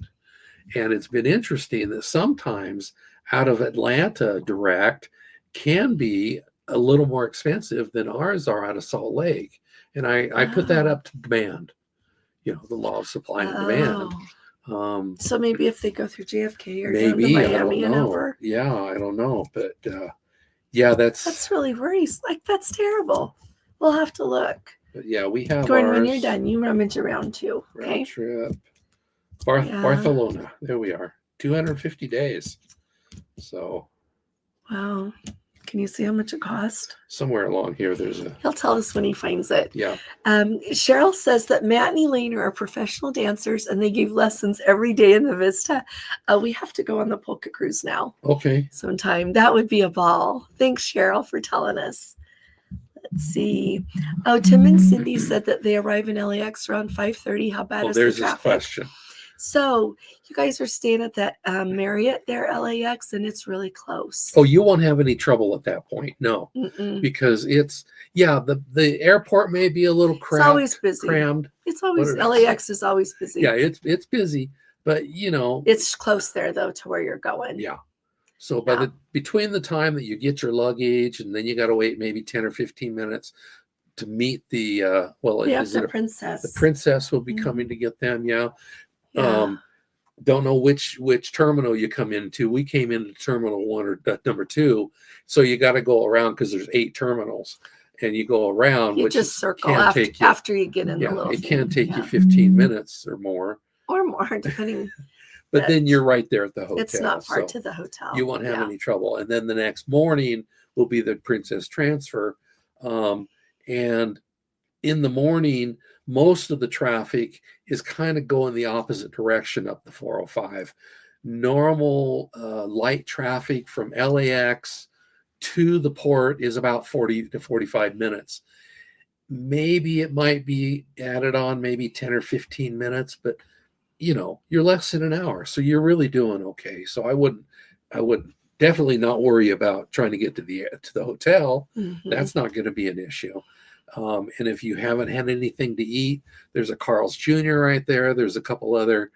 Speaker 2: And it's been interesting that sometimes out of Atlanta direct can be a little more expensive than ours are out of Salt Lake. And I put that up to demand, the law of supply and demand.
Speaker 1: So maybe if they go through JFK or
Speaker 2: maybe,
Speaker 1: down to Miami and over.
Speaker 2: Yeah, I don't know. But that's
Speaker 1: really worrisome. Like, that's terrible. We'll have to look.
Speaker 2: But yeah, we have
Speaker 1: Gordon,
Speaker 2: ours.
Speaker 1: when you're done, you rummage around too. Okay.
Speaker 2: Round trip. Barcelona. There we are. 250 days. So.
Speaker 1: Wow. Can you see how much it cost?
Speaker 2: Somewhere along here, there's a...
Speaker 1: He'll tell us when he finds it.
Speaker 2: Yeah.
Speaker 1: Cheryl says that Matt and Elaine are professional dancers and they give lessons every day in the Vista. We have to go on the polka cruise now.
Speaker 2: Okay.
Speaker 1: Sometime. That would be a ball. Thanks, Cheryl, for telling us. Let's see. Oh, Tim and Cindy said that they arrive in LAX around 5:30. How bad is the
Speaker 2: there's
Speaker 1: traffic?
Speaker 2: his question.
Speaker 1: So you guys are staying at that Marriott there, LAX, and it's really close.
Speaker 2: Oh, you won't have any trouble at that point. No.
Speaker 1: Mm-mm.
Speaker 2: Because it's, the airport may be a little cramped.
Speaker 1: It's always busy.
Speaker 2: Crammed.
Speaker 1: It's always, LAX is always busy.
Speaker 2: Yeah, it's busy, but
Speaker 1: It's close there though to where you're going.
Speaker 2: Yeah. So between the time that you get your luggage and then you got to wait maybe 10 or 15 minutes to meet the
Speaker 1: the princess.
Speaker 2: The princess will be coming to get them. Yeah.
Speaker 1: Yeah.
Speaker 2: Don't know which terminal you come into. We came into terminal 1 or number 2, so you got to go around because there's 8 terminals, and you go around.
Speaker 1: You
Speaker 2: which
Speaker 1: just circle after you get in the little.
Speaker 2: It can take you 15 minutes or more,
Speaker 1: depending.
Speaker 2: But then you're right there at the hotel.
Speaker 1: It's not far to the hotel.
Speaker 2: You won't have any trouble. And then the next morning will be the princess transfer, and in the morning, most of the traffic is kind of going the opposite direction up the 405. Normal light traffic from LAX to the port is about 40 to 45 minutes. Maybe it might be added on maybe 10 or 15 minutes, but you're less than an hour. So you're really doing okay. So I would definitely not worry about trying to get to the hotel.
Speaker 1: Mm-hmm.
Speaker 2: That's not going to be an issue. And if you haven't had anything to eat, there's a Carl's Jr. right there. There's a couple other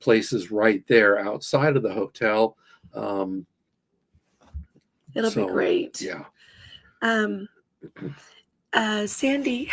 Speaker 2: places right there outside of the hotel.
Speaker 1: It'll be great.
Speaker 2: Yeah.
Speaker 1: Sandy,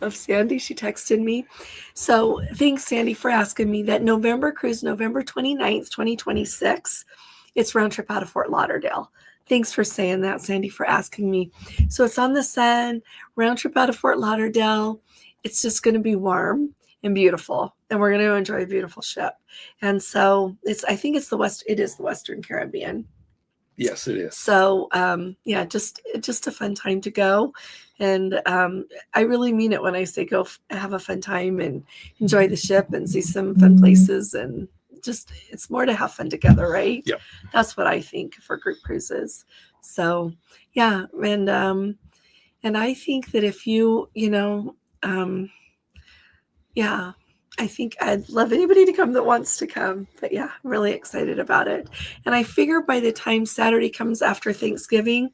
Speaker 1: she texted me. So thanks, Sandy, for asking me. That November cruise, November 29th, 2026. It's round trip out of Fort Lauderdale. Thanks for saying that, Sandy, for asking me. So it's on the Sun, round trip out of Fort Lauderdale. It's just going to be warm and beautiful, and we're going to enjoy a beautiful ship. And so I think it is the Western Caribbean.
Speaker 2: Yes, it is.
Speaker 1: So just a fun time to go. And I really mean it when I say go have a fun time and enjoy the ship and see some fun places, and just it's more to have fun together, right?
Speaker 2: Yep.
Speaker 1: That's what I think for group cruises. So yeah, and I think that if I think I'd love anybody to come that wants to come. But yeah, I'm really excited about it. And I figure by the time Saturday comes after Thanksgiving,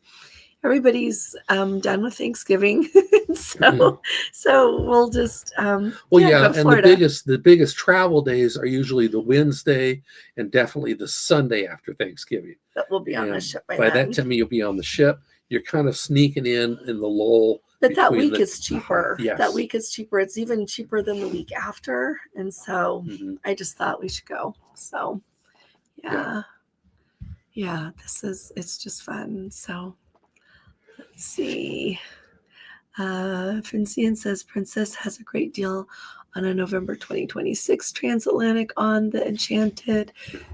Speaker 1: everybody's done with Thanksgiving. So we'll just
Speaker 2: and the biggest travel days are usually the Wednesday and definitely the Sunday after Thanksgiving.
Speaker 1: But we'll be on the ship by then.
Speaker 2: That time you'll be on the ship. You're kind of sneaking in the lull.
Speaker 1: But that week is cheaper.
Speaker 2: Yes.
Speaker 1: That week is cheaper. It's even cheaper than the week after. And so I just thought we should go. So yeah, it's just fun. So let's see. Francine says Princess has a great deal on a November 2026 transatlantic on the Enchanted.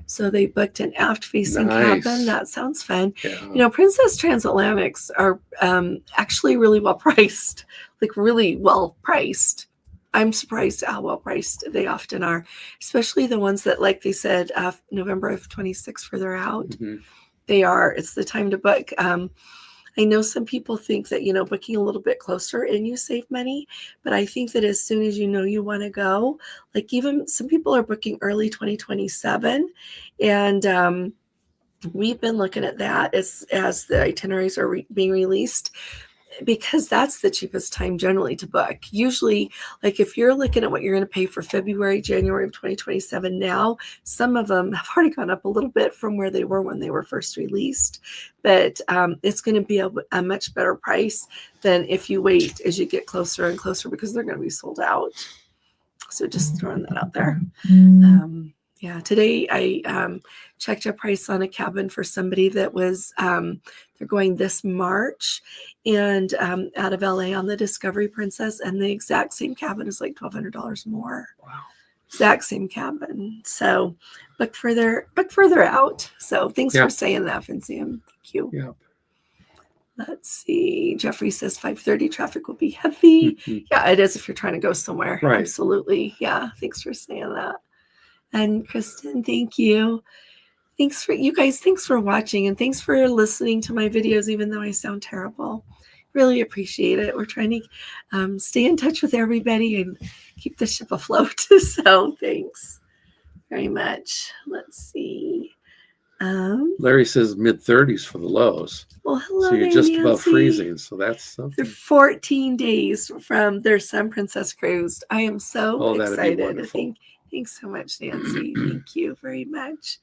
Speaker 1: So they booked an aft-facing cabin. That sounds fun.
Speaker 2: Yeah.
Speaker 1: Princess transatlantics are actually really well priced, like really well priced. I'm surprised at how well priced they often are, especially the ones that, like they said, November of 26 further out.
Speaker 2: Mm-hmm.
Speaker 1: They are. It's the time to book. I know some people think that, booking a little bit closer and you save money, but I think that as soon as you want to go, like even some people are booking early 2027, and we've been looking at that as the itineraries are being released, because that's the cheapest time generally to book. Usually, like if you're looking at what you're going to pay for February, January of 2027 now, some of them have already gone up a little bit from where they were when they were first released. But it's going to be a much better price than if you wait as you get closer and closer, because they're going to be sold out. So just throwing that out there. Today I checked a price on a cabin for somebody that was, they're going this March and out of LA on the Discovery Princess, and the exact same cabin is like $1,200 more.
Speaker 2: Wow.
Speaker 1: Exact same cabin. So book further out. So thanks for saying that, Vincium. Thank you.
Speaker 2: Yeah.
Speaker 1: Let's see. Jeffrey says 5:30 traffic will be heavy. Yeah, it is if you're trying to go somewhere.
Speaker 2: Right.
Speaker 1: Absolutely. Yeah. Thanks for saying that. And Kristen, thank you. Thanks for watching, and thanks for listening to my videos, even though I sound terrible. Really appreciate it. We're trying to stay in touch with everybody and keep the ship afloat. So thanks very much. Let's see.
Speaker 2: Larry says mid-30s for the lows.
Speaker 1: Well, hello.
Speaker 2: So you're just above freezing. So that's something.
Speaker 1: They're 14 days from their Sun Princess cruise. I am so excited. Thanks so much, Nancy. Thank you very much.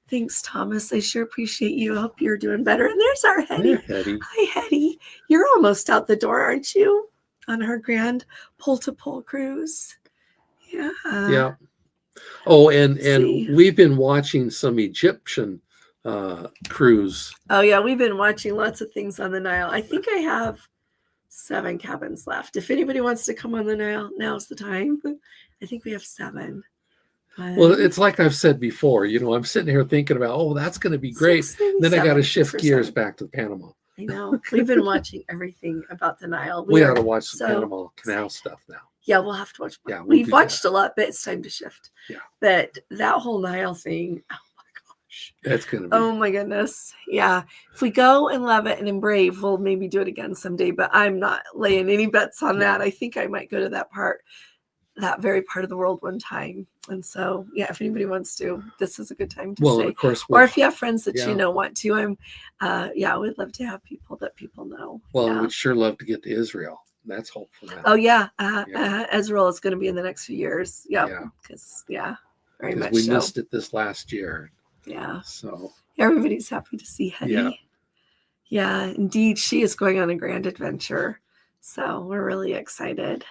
Speaker 1: Thanks, Thomas. I sure appreciate you. I hope you're doing better. And there's our Hetty. Hi, Hetty. You're almost out the door, aren't you? On her grand pole-to-pole cruise. Yeah.
Speaker 2: Yeah. Oh, and we've been watching some Egyptian cruise.
Speaker 1: Oh, yeah. We've been watching lots of things on the Nile. I think I have 7 cabins left. If anybody wants to come on the Nile, now's the time. I think we have 7.
Speaker 2: Well, it's like I've said before, I'm sitting here thinking about, oh, that's going to be great. Then I got to shift gears back to Panama.
Speaker 1: I know. We've been watching everything about the Nile.
Speaker 2: We ought to watch some Panama Canal stuff now.
Speaker 1: Yeah, we'll have to watch.
Speaker 2: Yeah,
Speaker 1: we've watched a lot, but it's time to shift.
Speaker 2: Yeah.
Speaker 1: But that whole Nile thing, oh my gosh.
Speaker 2: That's going to be.
Speaker 1: Oh my goodness. Yeah. If we go and love it and in Brave, we'll maybe do it again someday, but I'm not laying any bets on that. I think I might go to that very part of the world one time. And so, yeah, if anybody wants to, this is a good time to say.
Speaker 2: Of course.
Speaker 1: Or if you have friends that want to, we'd love to have people that people know.
Speaker 2: Well, we'd sure love to get to Israel. That's hopeful.
Speaker 1: Oh yeah, Israel is going to be in the next few years. Because very much.
Speaker 2: We missed it this last year.
Speaker 1: Yeah.
Speaker 2: So
Speaker 1: everybody's happy to see Hetty. Yeah, indeed, she is going on a grand adventure. So we're really excited.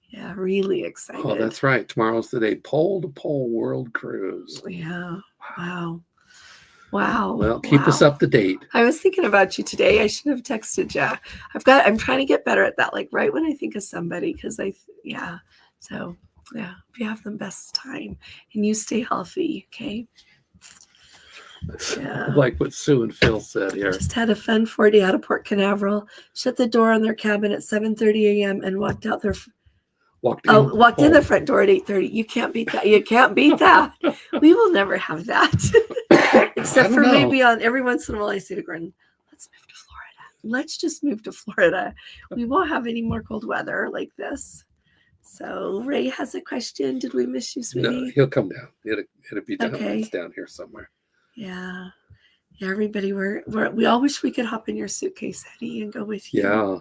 Speaker 1: Yeah, really excited.
Speaker 2: Oh, that's right. Tomorrow's the day. Pole to Pole World Cruise.
Speaker 1: Yeah. Wow. Well,
Speaker 2: keep us up to date.
Speaker 1: I was thinking about you today. I should have texted you. I'm trying to get better at that. Like right when I think of somebody, because So hope you have the best time and you stay healthy. Okay. Yeah.
Speaker 2: Like what Sue and Phil said here.
Speaker 1: Just had a fun 40 out of Port Canaveral. Shut the door on their cabin at 7:30 a.m. and walked out their. Walked in the front door at 8:30. You can't beat that. You can't beat that. We will never have that. Except for maybe on every once in a while I say to Gordon, let's move to Florida. Let's just move to Florida. We won't have any more cold weather like this. So Ray has a question. Did we miss you, sweetie?
Speaker 2: No, he'll come down. It'll be down.
Speaker 1: Okay.
Speaker 2: It's down here somewhere.
Speaker 1: Yeah. Yeah, everybody, we all wish we could hop in your suitcase, Eddie, and go with you.
Speaker 2: Yeah.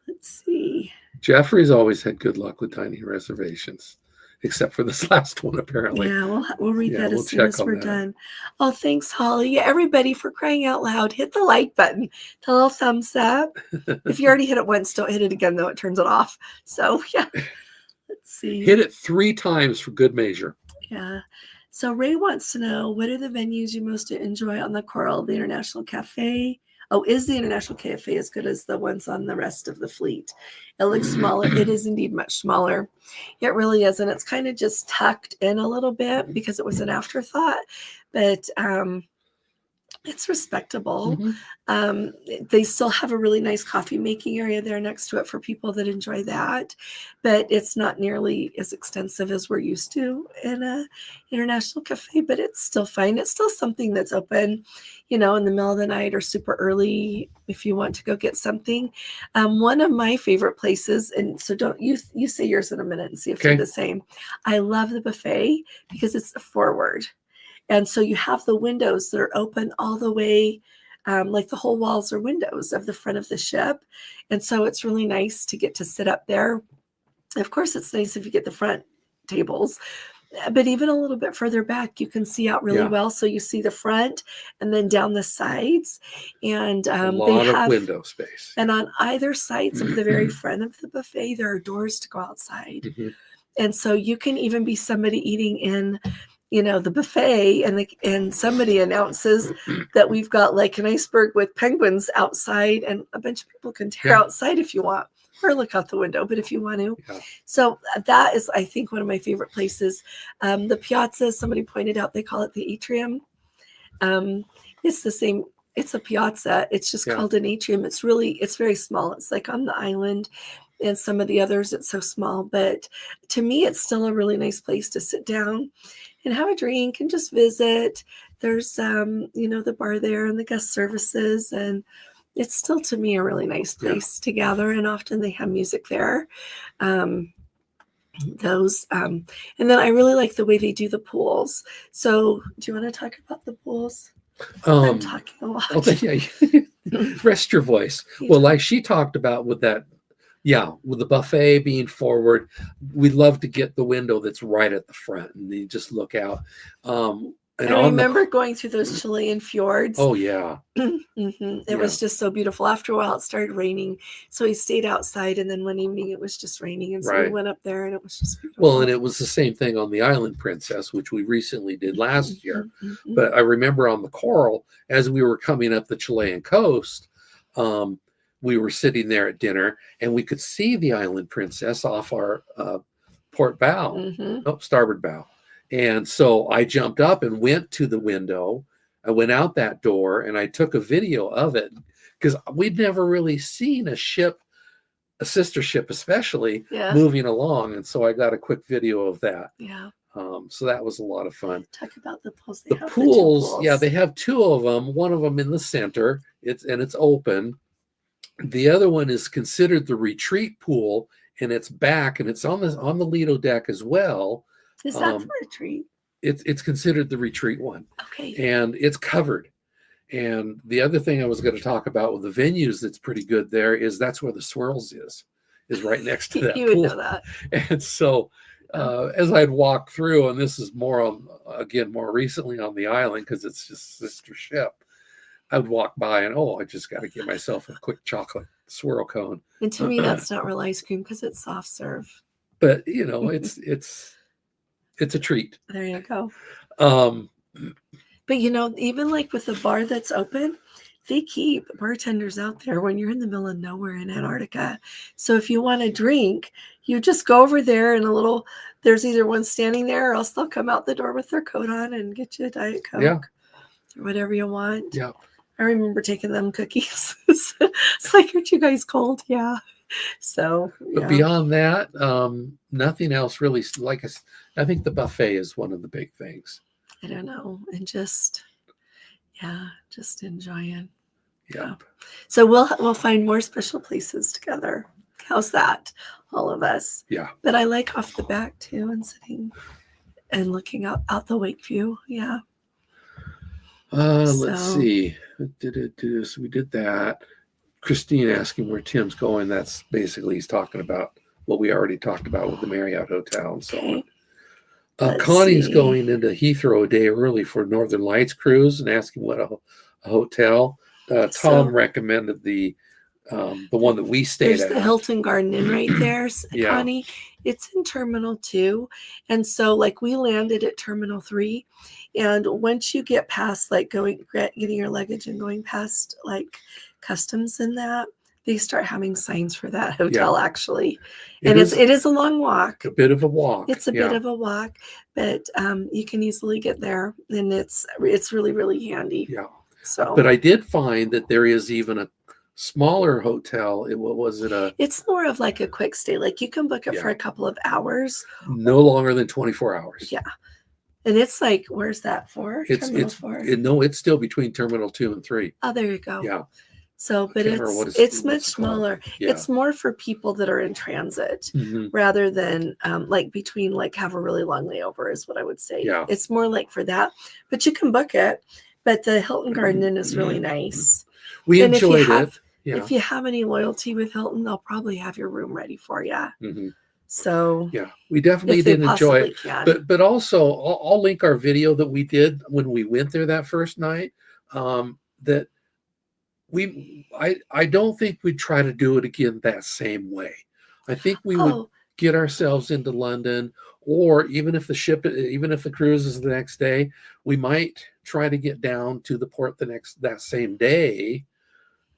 Speaker 1: Let's see.
Speaker 2: Jeffrey's always had good luck with dining reservations, except for this last one, apparently.
Speaker 1: Yeah, we'll read that as soon as we're done. Oh, thanks, Holly. Yeah, everybody, for crying out loud, hit the like button. The little thumbs up. If you already hit it once, don't hit it again, though. It turns it off. So, yeah. Let's see.
Speaker 2: Hit it 3 times for good measure.
Speaker 1: Yeah. So Ray wants to know, what are the venues you most enjoy on the Coral? The International Cafe? Oh, is the International Cafe as good as the ones on the rest of the fleet? It looks smaller. It is indeed much smaller. It really is. And it's kind of just tucked in a little bit because it was an afterthought. But it's respectable. They still have a really nice coffee making area there next to it for people that enjoy that. But it's not nearly as extensive as we're used to in a international cafe, but it's still fine. It's still something that's open, in the middle of the night or super early if you want to go get something. One of my favorite places, and so don't you say yours in a minute and see if they're the same. I love the buffet because it's forward. And so you have the windows that are open all the way, like the whole walls are windows of the front of the ship. And so it's really nice to get to sit up there. Of course, it's nice if you get the front tables, but even a little bit further back, you can see out really well. So you see the front and then down the sides. And
Speaker 2: a lot of window space.
Speaker 1: And on either sides of the very front of the buffet, there are doors to go outside. And so you can even be somebody eating in the buffet, and somebody announces that we've got like an iceberg with penguins outside, and a bunch of people can tear outside if you want, or look out the window, but if you want to. So that is, I think, one of my favorite places. The piazza, somebody pointed out, they call it the atrium. It's the same It's a piazza. It's just called an atrium. It's very small. It's like on the island, and some of the others it's so small. But to me, it's still a really nice place to sit down and have a drink and just visit. There's the bar there and the guest services, and it's still to me a really nice place to gather. And often they have music there. And then I really like the way they do the pools. So do you want to talk about the pools? I'm talking a lot.
Speaker 2: Okay, rest your voice. Well, like she talked about with that, with the buffet being forward, we love to get the window that's right at the front, and you just look out. And
Speaker 1: I remember going through those Chilean fjords.
Speaker 2: Oh, yeah.
Speaker 1: It was just so beautiful. After a while, it started raining. So we stayed outside, and then one evening it was just raining. And so we went up there, and it was just beautiful.
Speaker 2: Well, and it was the same thing on the Island Princess, which we recently did last year. But I remember on the Coral, as we were coming up the Chilean coast, we were sitting there at dinner, and we could see the Island Princess off our port bow, starboard bow. And so I jumped up and went to the window. I went out that door and I took a video of it because we'd never really seen a sister ship especially, moving along. And so I got a quick video of that.
Speaker 1: Yeah.
Speaker 2: So that was a lot of fun.
Speaker 1: Talk about the pools.
Speaker 2: The pools, they have two of them. One of them in the center. It's open. The other one is considered the retreat pool, and it's back, and it's on the Lido deck as well.
Speaker 1: Is that the retreat?
Speaker 2: It's considered the retreat one.
Speaker 1: Okay.
Speaker 2: And it's covered. And the other thing I was going to talk about with the venues that's pretty good there is that's where the Swirls is right next to that
Speaker 1: you
Speaker 2: pool.
Speaker 1: Would know that.
Speaker 2: And so as I'd walk through, and this is more recently on the island because it's just sister ship, I would walk by and I just got to get myself a quick chocolate swirl cone.
Speaker 1: And to me, that's not real ice cream because it's soft serve.
Speaker 2: But it's a treat.
Speaker 1: There you go. But even like with the bar that's open, they keep bartenders out there when you're in the middle of nowhere in Antarctica. So if you want a drink, you just go over there and there's either one standing there or else they'll come out the door with their coat on and get you a Diet Coke or whatever you want.
Speaker 2: Yeah.
Speaker 1: I remember taking them cookies. It's like, aren't you guys cold? Yeah. So,
Speaker 2: but beyond that, nothing else really. I think the buffet is one of the big things.
Speaker 1: I don't know, and just enjoying.
Speaker 2: Yeah.
Speaker 1: So we'll find more special places together. How's that? All of us.
Speaker 2: Yeah.
Speaker 1: But I like off the back too, and sitting and looking out the wake view. Yeah.
Speaker 2: Let's see. So we did that. Christine asking where Tim's going. That's basically he's talking about what we already talked about with the Marriott Hotel and so on. Connie's going into Heathrow a day early for Northern Lights cruise and asking what a hotel. Tom recommended the one that we stayed at.
Speaker 1: There's the Hilton Garden Inn right there, Connie. It's in Terminal 2. And so we landed at Terminal 3. And once you get past getting your luggage and going past customs and that, they start having signs for that hotel actually. And it is a long walk.
Speaker 2: A bit of a walk.
Speaker 1: It's a bit of a walk, but you can easily get there, and it's really, really handy.
Speaker 2: Yeah.
Speaker 1: So,
Speaker 2: but I did find that there is even a smaller hotel. It's
Speaker 1: more of a quick stay. You can book it for a couple of hours.
Speaker 2: No longer than 24 hours.
Speaker 1: Yeah. And it's where's that for?
Speaker 2: It's still between Terminal 2 and 3.
Speaker 1: Oh, there you go.
Speaker 2: Yeah.
Speaker 1: So, but it's much smaller. Yeah. It's more for people that are in transit rather than between have a really long layover is what I would say.
Speaker 2: Yeah.
Speaker 1: It's more for that, but you can book it. But the Hilton Garden Inn is really nice.
Speaker 2: We enjoyed it. Yeah.
Speaker 1: If you have any loyalty with Hilton, they'll probably have your room ready for you.
Speaker 2: Mm-hmm.
Speaker 1: So
Speaker 2: we definitely did enjoy it. But also I'll link our video that we did when we went there that first night. That I don't think we'd try to do it again that same way. I think we would get ourselves into London, or even if the cruise is the next day, we might try to get down to the port that same day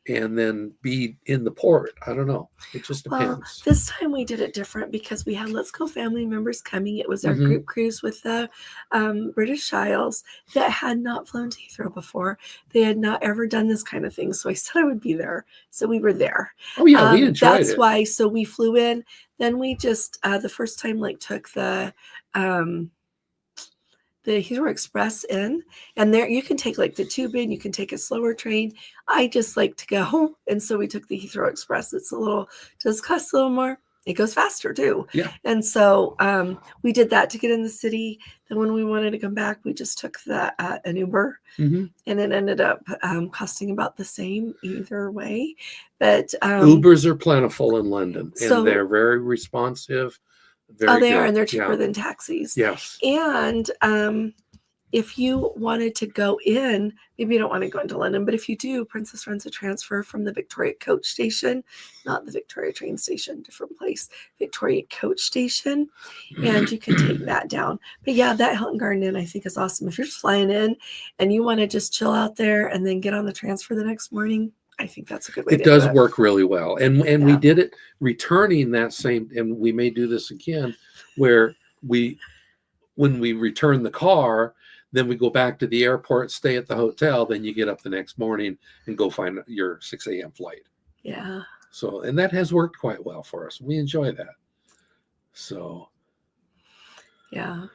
Speaker 2: and then be in the port. I don't know. It just
Speaker 1: Well,
Speaker 2: depends.
Speaker 1: this time we did it different because we had Let's Go family members coming. It was our group cruise with the British Isles that had not flown to Heathrow before. They had not ever done this kind of thing. So I said I would be there. So we were there.
Speaker 2: Oh, yeah, we enjoyed it.
Speaker 1: That's why. So we flew in. Then we just, the first time, like, took the Heathrow Express in, and there you can take like the tube in, you can take a slower train. I just like to go home, and so we took the Heathrow Express. It's does cost a little more. It goes faster too.
Speaker 2: Yeah.
Speaker 1: And so we did that to get in the city. Then when we wanted to come back, we just took an Uber, and it ended up costing about the same either way. But
Speaker 2: Ubers are plentiful in London, and they're very responsive.
Speaker 1: They are, and they're cheaper than taxis.
Speaker 2: Yes.
Speaker 1: And if you wanted to go in, maybe you don't want to go into London, but if you do, Princess runs a transfer from the Victoria Coach Station, not the Victoria train station, different place, Victoria Coach Station, and you can take that down. But yeah, that Hilton Garden Inn I think is awesome. If you're just flying in and you want to just chill out there and then get on the transfer the next morning, I think that's a good way to do it. It does
Speaker 2: work really well. And we did it returning that same, and we may do this again, where when we return the car, then we go back to the airport, stay at the hotel, then you get up the next morning and go find your 6 a.m. flight.
Speaker 1: Yeah.
Speaker 2: So, and that has worked quite well for us. We enjoy that. So.
Speaker 1: Yeah.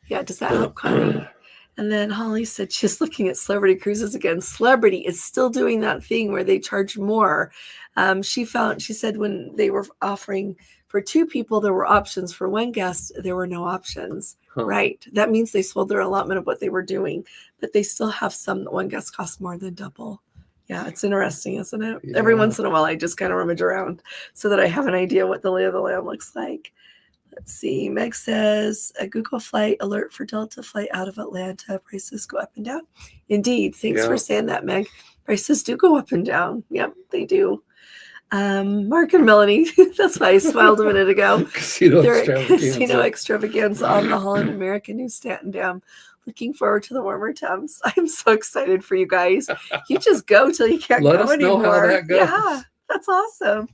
Speaker 1: Yeah. Does that help, Connie? And then Holly said she's looking at Celebrity Cruises again. Celebrity is still doing that thing where they charge more. She said when they were offering for 2 people, there were options. For 1 guest, there were no options. Huh. Right. That means they sold their allotment of what they were doing, but they still have some that 1 guest costs more than double. Yeah, it's interesting, isn't it? Yeah. Every once in a while, I just kind of rummage around so that I have an idea what the lay of the land looks like. Let's see. Meg says a Google flight alert for Delta flight out of Atlanta. Prices go up and down. Indeed. Thanks for saying that, Meg. Prices do go up and down. Yep, they do. Mark and Melanie. That's why I smiled a minute ago.
Speaker 2: Casino
Speaker 1: extravaganza on the Holland American newsstand. Looking forward to the warmer temps. I'm so excited for you guys. You just go till you can't
Speaker 2: Let
Speaker 1: go
Speaker 2: us
Speaker 1: anymore.
Speaker 2: Know how that goes.
Speaker 1: Yeah, that's awesome.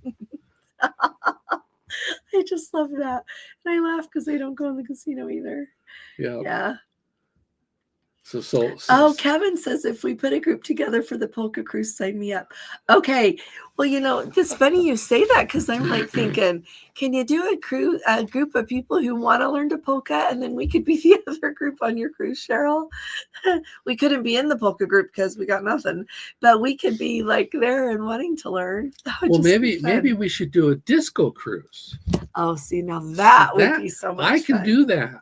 Speaker 1: I just love that. And I laugh because they don't go in the casino either.
Speaker 2: Yeah.
Speaker 1: Yeah.
Speaker 2: So
Speaker 1: Kevin says if we put a group together for the polka cruise, sign me up. Okay. Well, it's funny you say that because I'm like thinking, can you do a group of people who want to learn to polka, and then we could be the other group on your cruise, Cheryl? We couldn't be in the polka group because we got nothing, but we could be like there and wanting to learn.
Speaker 2: Well, maybe we should do a disco cruise.
Speaker 1: Oh, see, now that would be so much fun.
Speaker 2: I can do that.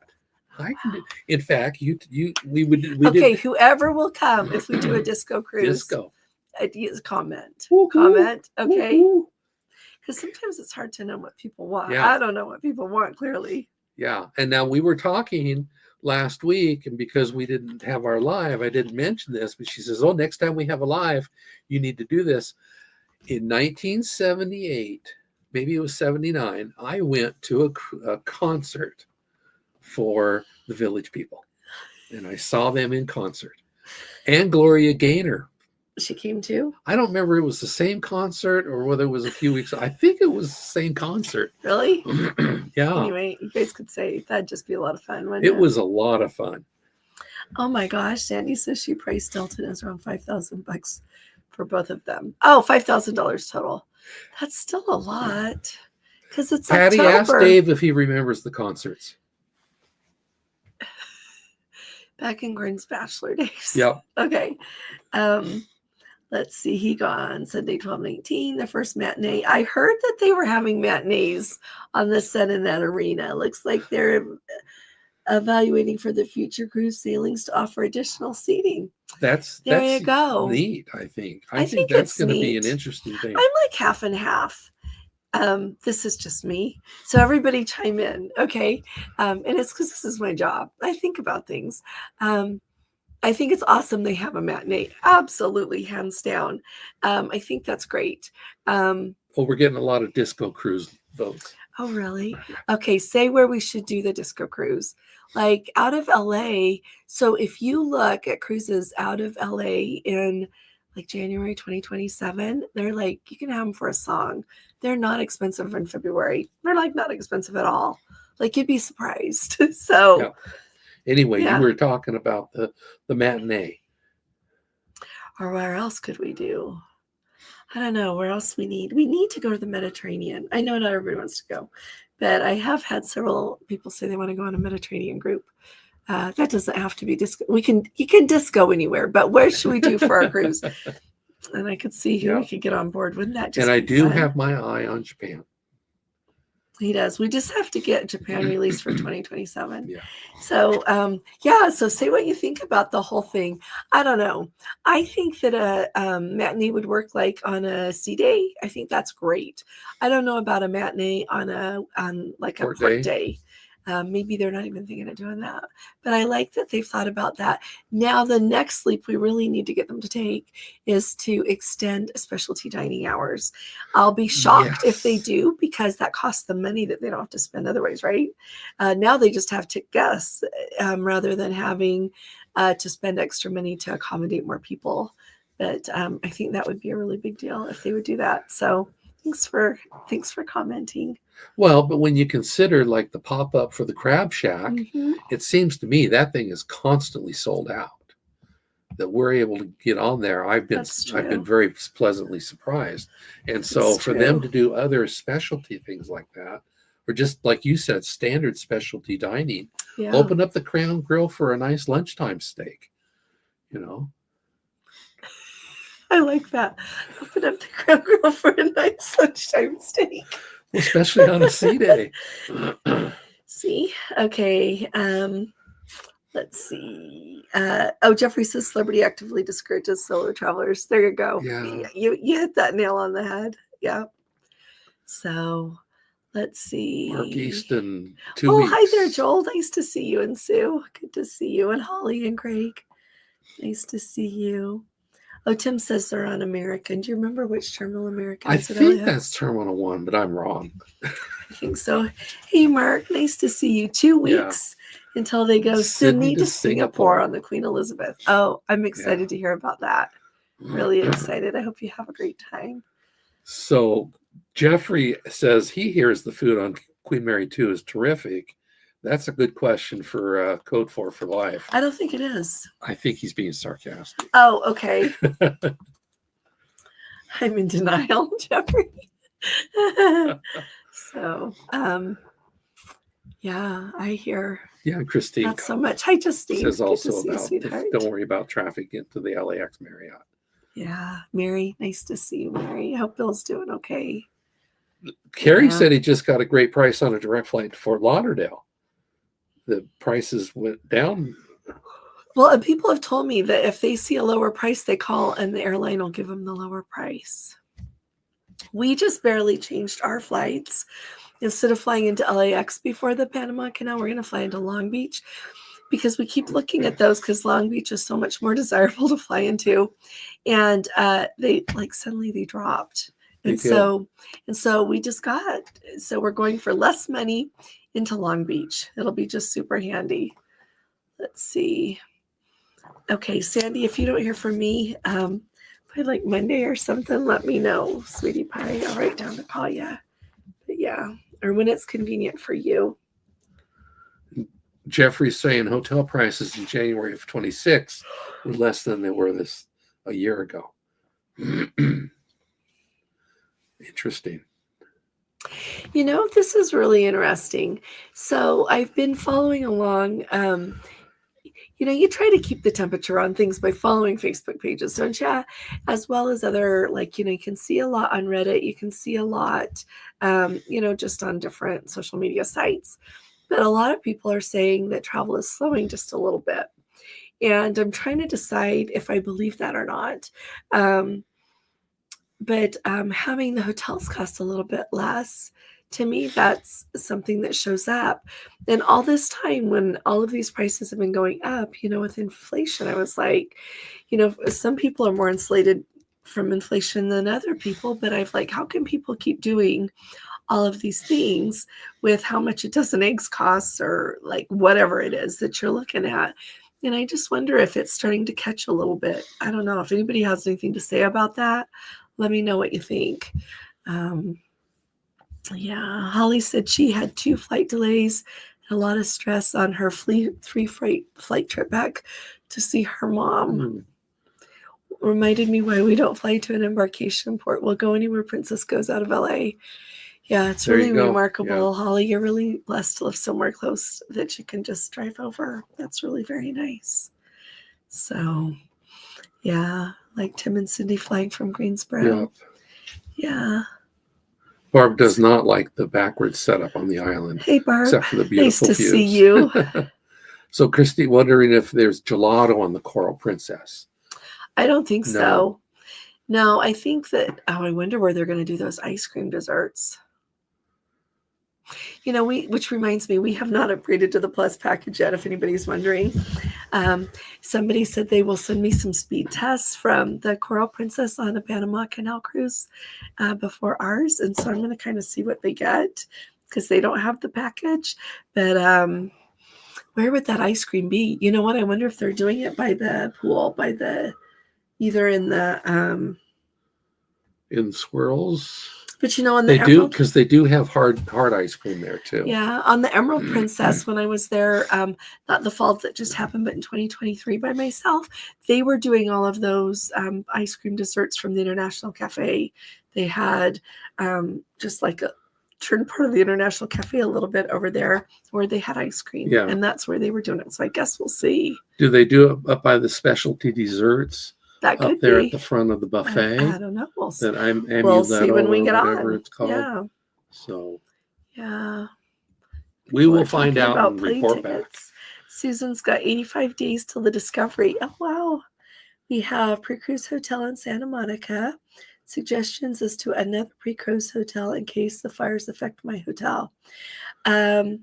Speaker 2: I can do. In fact, we would.
Speaker 1: Okay, whoever will come if we do a disco cruise. Comment. Comment. Okay. Because sometimes it's hard to know what people want. Yeah. I don't know what people want clearly.
Speaker 2: Yeah, and now we were talking last week, and because we didn't have our live, I didn't mention this, but she says, "Oh, next time we have a live, you need to do this." In 1978, maybe it was 79, I went to a concert for the Village People, and I saw them in concert, and Gloria Gaynor.
Speaker 1: She came too.
Speaker 2: I don't remember it was the same concert or whether it was a few weeks. I think it was the same concert.
Speaker 1: Really?
Speaker 2: Yeah.
Speaker 1: Anyway, you guys could say that'd just be a lot of fun, wouldn't
Speaker 2: it? It was a lot of fun.
Speaker 1: Oh my gosh, Sandy says she priced Delta as around $5,000 for both of them. Oh, $5,000 total. That's still a lot because it's
Speaker 2: Patty
Speaker 1: October.
Speaker 2: Asked Dave if he remembers the concerts.
Speaker 1: Back in Gordon's bachelor days.
Speaker 2: Yep.
Speaker 1: Okay. Let's see. He gone Sunday, 12/19, the first matinee. I heard that they were having matinees on the set in that arena. Looks like they're evaluating for the future cruise sailings to offer additional seating. That's you go.
Speaker 2: Neat, I think. I think that's going to be an interesting thing.
Speaker 1: I'm like half and half. This is just me. So everybody chime in. Okay. And it's because this is my job. I think about things. I think it's awesome they have a matinee. Absolutely, hands down. I think that's great.
Speaker 2: Well, we're getting a lot of disco cruise votes.
Speaker 1: Oh, really? Okay, say where we should do the disco cruise. Like out of LA. So if you look at cruises out of LA in like January 2027. They're like, you can have them for a song. They're not expensive in February. They're like not expensive at all. Like you'd be surprised. So
Speaker 2: yeah. Anyway,
Speaker 1: yeah.
Speaker 2: You were talking about the matinee.
Speaker 1: Or where else could we do? I don't know where else we need. We need to go to the Mediterranean. I know not everybody wants to go, but I have had several people say they want to go on a Mediterranean group. That doesn't have to be disco. You can disco anywhere, but where should we do for our cruise? And I could see who we could get on board. Wouldn't that just?
Speaker 2: And I do
Speaker 1: fun?
Speaker 2: have my eye on Japan.
Speaker 1: He does. We just have to get Japan released for 2027.
Speaker 2: Yeah.
Speaker 1: So, yeah. So say what you think about the whole thing. I don't know. I think that a matinee would work like on a sea day. I think that's great. I don't know about a matinee on like a port day. Maybe they're not even thinking of doing that. But I like that they've thought about that. Now, the next leap we really need to get them to take is to extend specialty dining hours. I'll be shocked if they do, because that costs them money that they don't have to spend otherwise, right? Now they just have to guess rather than having to spend extra money to accommodate more people. But I think that would be a really big deal if they would do that. So thanks for commenting.
Speaker 2: Well, but when you consider like the pop-up for the Crab Shack, it seems to me that thing is constantly sold out. That we're able to get on there. I've been very pleasantly surprised. And so for them to do other specialty things like that, or just like you said, standard specialty dining, open up the Crown Grill for a nice lunchtime steak, you know.
Speaker 1: I like that. Open up the Crown Grill for a nice lunchtime steak.
Speaker 2: Especially on a sea day.
Speaker 1: See? Okay. Let's see. Jeffrey says celebrity actively discourages solo travelers. There you go.
Speaker 2: Yeah.
Speaker 1: You hit that nail on the head. Yeah. So let's see.
Speaker 2: Mark Easton, 2 weeks.
Speaker 1: Hi there, Joel. Nice to see you, and Sue. Good to see you, and Holly and Craig. Nice to see you. Oh, Tim says they're on American. Do you remember which terminal American
Speaker 2: I
Speaker 1: is?
Speaker 2: think that's Terminal 1, but I'm wrong.
Speaker 1: I think so. Hey, Mark, nice to see you. 2 weeks until they go Sydney to Singapore on the Queen Elizabeth. Oh, I'm excited to hear about that. Really excited. I hope you have a great time.
Speaker 2: So Jeffrey says he hears the food on Queen Mary 2 is terrific. That's a good question for Code 4 for Life.
Speaker 1: I don't think it is.
Speaker 2: I think he's being sarcastic.
Speaker 1: Oh, okay. I'm in denial, Jeffrey. So, yeah, I hear.
Speaker 2: Yeah, Christine.
Speaker 1: Not so much. Hi, Justine.
Speaker 2: Says also
Speaker 1: about,
Speaker 2: don't worry about traffic into the LAX Marriott.
Speaker 1: Yeah, Mary, nice to see you, Mary. I hope Bill's doing okay.
Speaker 2: Carrie said he just got a great price on a direct flight to Fort Lauderdale. The prices went down.
Speaker 1: Well, and people have told me that if they see a lower price, they call and the airline will give them the lower price. We just barely changed our flights. Instead of flying into LAX before the Panama Canal, we're going to fly into Long Beach because we keep looking at those because Long Beach is so much more desirable to fly into. And they suddenly they dropped. And so we just we're going for less money into Long Beach. It'll be just super handy. Let's see. Okay, Sandy, if you don't hear from me, by like Monday or something, let me know, sweetie pie. I'll write down to call you. But yeah, or when it's convenient for you.
Speaker 2: Jeffrey's saying hotel prices in January of 26 were less than they were a year ago. Interesting.
Speaker 1: You know, this is really interesting. So I've been following along. You try to keep the temperature on things by following Facebook pages, don't you? As well as other, you can see a lot on Reddit. You can see a lot, just on different social media sites. But a lot of people are saying that travel is slowing just a little bit. And I'm trying to decide if I believe that or not. But having the hotels cost a little bit less, to me, that's something that shows up. And all this time when all of these prices have been going up, with inflation, I was like, some people are more insulated from inflation than other people. But how can people keep doing all of these things with how much a dozen eggs costs or whatever it is that you're looking at? And I just wonder if it's starting to catch a little bit. I don't know if anybody has anything to say about that. Let me know what you think. Yeah, Holly said she had 2 flight delays and a lot of stress on her 3 flight trip back to see her mom. Reminded me why we don't fly to an embarkation port. We'll go anywhere Princess goes out of LA. Yeah, it's really remarkable. Yeah. Holly, you're really blessed to live somewhere close that you can just drive over. That's really very nice. So, yeah, like Tim and Cindy flying from Greensboro.
Speaker 2: Yep.
Speaker 1: Yeah.
Speaker 2: Barb does not like the backwards setup on the island.
Speaker 1: Hey, Barb.
Speaker 2: Except for the beautiful
Speaker 1: nice to
Speaker 2: views.
Speaker 1: See you.
Speaker 2: So, Christy, wondering if there's gelato on the Coral Princess.
Speaker 1: I don't think so. No, I think that, I wonder where they're going to do those ice cream desserts. You know, which reminds me, we have not upgraded to the Plus package yet, if anybody's wondering. Somebody said they will send me some speed tests from the Coral Princess on a Panama Canal cruise before ours. And so I'm going to kind of see what they get because they don't have the package. But where would that ice cream be? You know what? I wonder if they're doing it by the pool, either in the
Speaker 2: in Swirls.
Speaker 1: But you know, on
Speaker 2: the
Speaker 1: they
Speaker 2: do because they do have hard ice cream there too.
Speaker 1: Yeah, on the Emerald Princess, when I was there, not the fall that just happened, but in 2023 by myself, they were doing all of those ice cream desserts from the International Cafe. They had just like turned part of the International Cafe a little bit over there where they had ice cream, and that's where they were doing it. So I guess we'll see.
Speaker 2: Do they do it up by the specialty desserts?
Speaker 1: That could
Speaker 2: up there
Speaker 1: be
Speaker 2: at the front of the buffet.
Speaker 1: I don't know. We'll see.
Speaker 2: We'll
Speaker 1: see when we get
Speaker 2: whatever
Speaker 1: on.
Speaker 2: It's called.
Speaker 1: Yeah.
Speaker 2: So.
Speaker 1: Yeah.
Speaker 2: We will find out and report back.
Speaker 1: Susan's got 85 days till the Discovery. Oh, wow. We have pre-cruise hotel in Santa Monica. Suggestions as to another pre-cruise hotel in case the fires affect my hotel. Is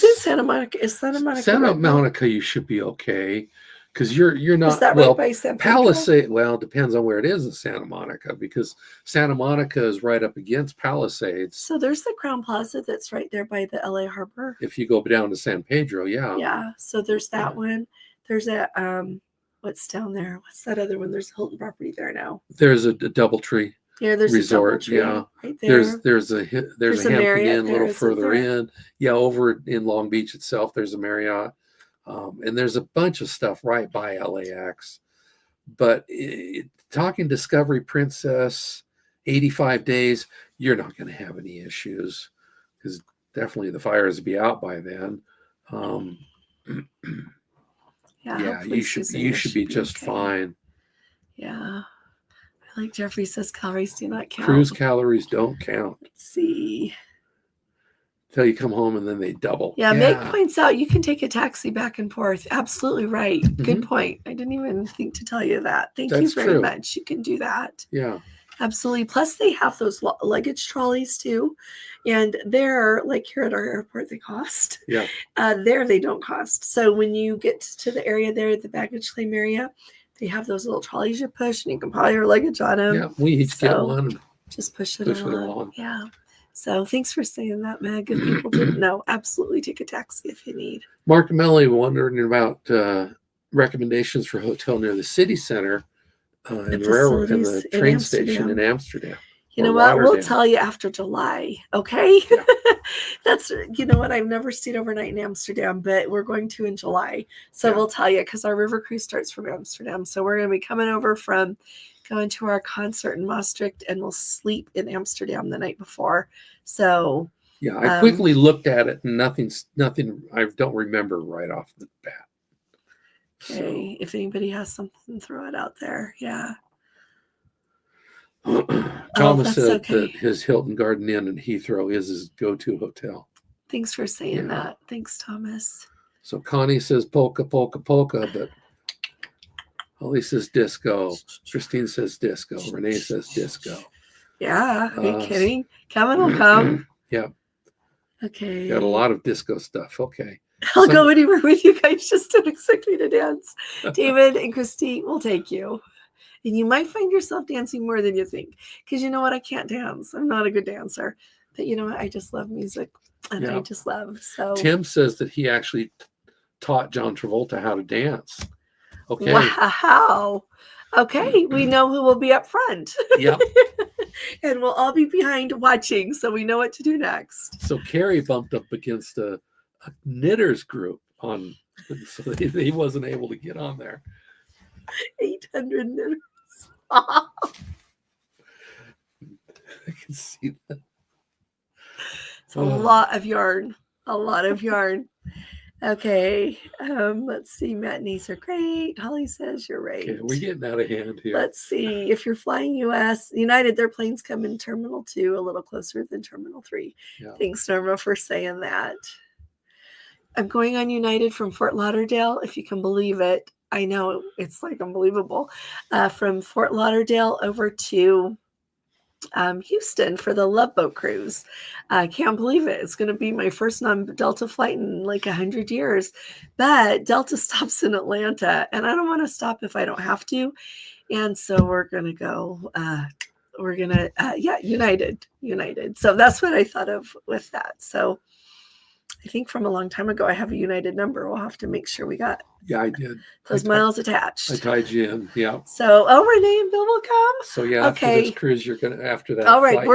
Speaker 1: it Santa Monica? Is Santa Monica?
Speaker 2: Santa Monica, you should be okay. Because you're not.
Speaker 1: Is that right by San Pedro?
Speaker 2: Palisade. Well, it depends on where it is in Santa Monica, because Santa Monica is right up against Palisades.
Speaker 1: So there's the Crown Plaza that's right there by the LA Harbor.
Speaker 2: If you go down to San Pedro, yeah.
Speaker 1: Yeah. So there's that one. There's a what's down there? What's that other one? There's a Hilton property there now.
Speaker 2: There's a DoubleTree.
Speaker 1: Yeah, there's
Speaker 2: resort.
Speaker 1: A
Speaker 2: yeah,
Speaker 1: right there.
Speaker 2: There's a Hampton Inn a little further in. Yeah, over in Long Beach itself, there's a Marriott. And there's a bunch of stuff right by LAX. But talking Discovery Princess, 85 days, you're not going to have any issues because definitely the fires will be out by then. You should be just fine.
Speaker 1: Yeah. I like Jeffrey says calories do not count.
Speaker 2: Cruise calories don't count.
Speaker 1: Let's see.
Speaker 2: Till you come home and then they double.
Speaker 1: Yeah, Meg points out you can take a taxi back and forth. Absolutely right. Mm-hmm. Good point. I didn't even think to tell you that. Thank you very much. You can do that.
Speaker 2: Yeah.
Speaker 1: Absolutely. Plus they have those luggage trolleys too. And they're like here at our airport, they cost.
Speaker 2: Yeah.
Speaker 1: There they don't cost. So when you get to the area there, the baggage claim area, they have those little trolleys you push and you can pile your luggage on them.
Speaker 2: Yeah, we each get one.
Speaker 1: Just push it along. Yeah. So thanks for saying that, Meg. If people didn't know, absolutely take a taxi if you need.
Speaker 2: Mark and Melanie wondering about recommendations for a hotel near the city center and the train station in Amsterdam.
Speaker 1: You know what? We'll tell you after July, okay? Yeah. That's, you know what? I've never stayed overnight in Amsterdam, but we're going to in July. So we'll tell you because our river cruise starts from Amsterdam. So we're going to be coming over from going to our concert in Maastricht, and we'll sleep in Amsterdam the night before. So
Speaker 2: yeah, I quickly looked at it, and nothing. I don't remember right off the bat.
Speaker 1: Okay, if anybody has something, throw it out there. Yeah.
Speaker 2: Thomas said that his Hilton Garden Inn in Heathrow is his go-to hotel.
Speaker 1: Thanks for saying that. Thanks, Thomas.
Speaker 2: So Connie says polka, polka, polka, but Holly says disco. Christine says disco. Renee says disco.
Speaker 1: Yeah, are you kidding? Kevin will come.
Speaker 2: Yeah.
Speaker 1: Okay.
Speaker 2: Got a lot of disco stuff. Okay.
Speaker 1: I'll go anywhere with you guys. Just don't expect me to dance. David and Christine will take you. And you might find yourself dancing more than you think. Because you know what? I can't dance. I'm not a good dancer. But you know what? I just love music. And I just love. So
Speaker 2: Tim says that he actually taught John Travolta how to dance. Okay.
Speaker 1: Wow. Okay, we know who will be up front.
Speaker 2: Yep.
Speaker 1: And we'll all be behind watching, so we know what to do next.
Speaker 2: So Carrie bumped up against a knitters group so he wasn't able to get on there.
Speaker 1: 800 knitters.
Speaker 2: I can see that.
Speaker 1: It's a lot of yarn. A lot of yarn. Okay. Let's see. Matinees are great. Holly says you're right.
Speaker 2: Okay, we're getting out of hand here.
Speaker 1: Let's see. If you're flying United, their planes come in Terminal 2 a little closer than Terminal 3. Yeah. Thanks, Norma, for saying that. I'm going on United from Fort Lauderdale, if you can believe it. I know it's like unbelievable. From Fort Lauderdale over to Houston for the Love Boat cruise. I can't believe it. It's going to be my first non-Delta flight in like 100 years. But Delta stops in Atlanta, and I don't want to stop if I don't have to. And so we're going to go. United. So that's what I thought of with that. So I think from a long time ago, I have a United number. We'll have to make sure we got.
Speaker 2: Yeah, I did.
Speaker 1: Those miles attached.
Speaker 2: I tied you in. Yeah.
Speaker 1: So, Renee and Bill will come.
Speaker 2: So yeah,
Speaker 1: okay.
Speaker 2: After this cruise, you're gonna after that.
Speaker 1: All right,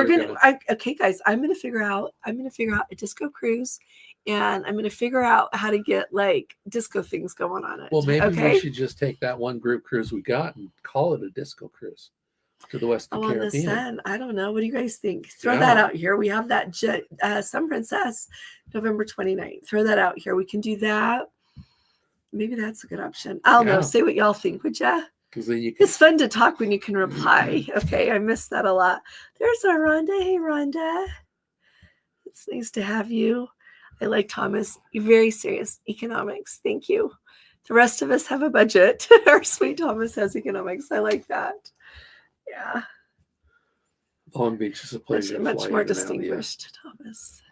Speaker 1: okay, guys. I'm gonna figure out a disco cruise, and I'm gonna figure out how to get like disco things going on it.
Speaker 2: Well, maybe we should just take that one group cruise we got and call it a disco cruise to the Western Caribbean.
Speaker 1: On the Sun. I don't know. What do you guys think? Throw that out here. We have that Sun Princess, November 29th. Throw that out here. We can do that. Maybe that's a good option. I don't know. Say what y'all think, would ya? It's fun to talk when you can reply. Okay, I miss that a lot. There's our Rhonda. Hey, Rhonda. It's nice to have you. I like Thomas. You're very serious. Economics. Thank you. The rest of us have a budget. Our sweet Thomas has economics. I like that. Yeah.
Speaker 2: Long Beach is a pleasure.
Speaker 1: Much more distinguished, Thomas.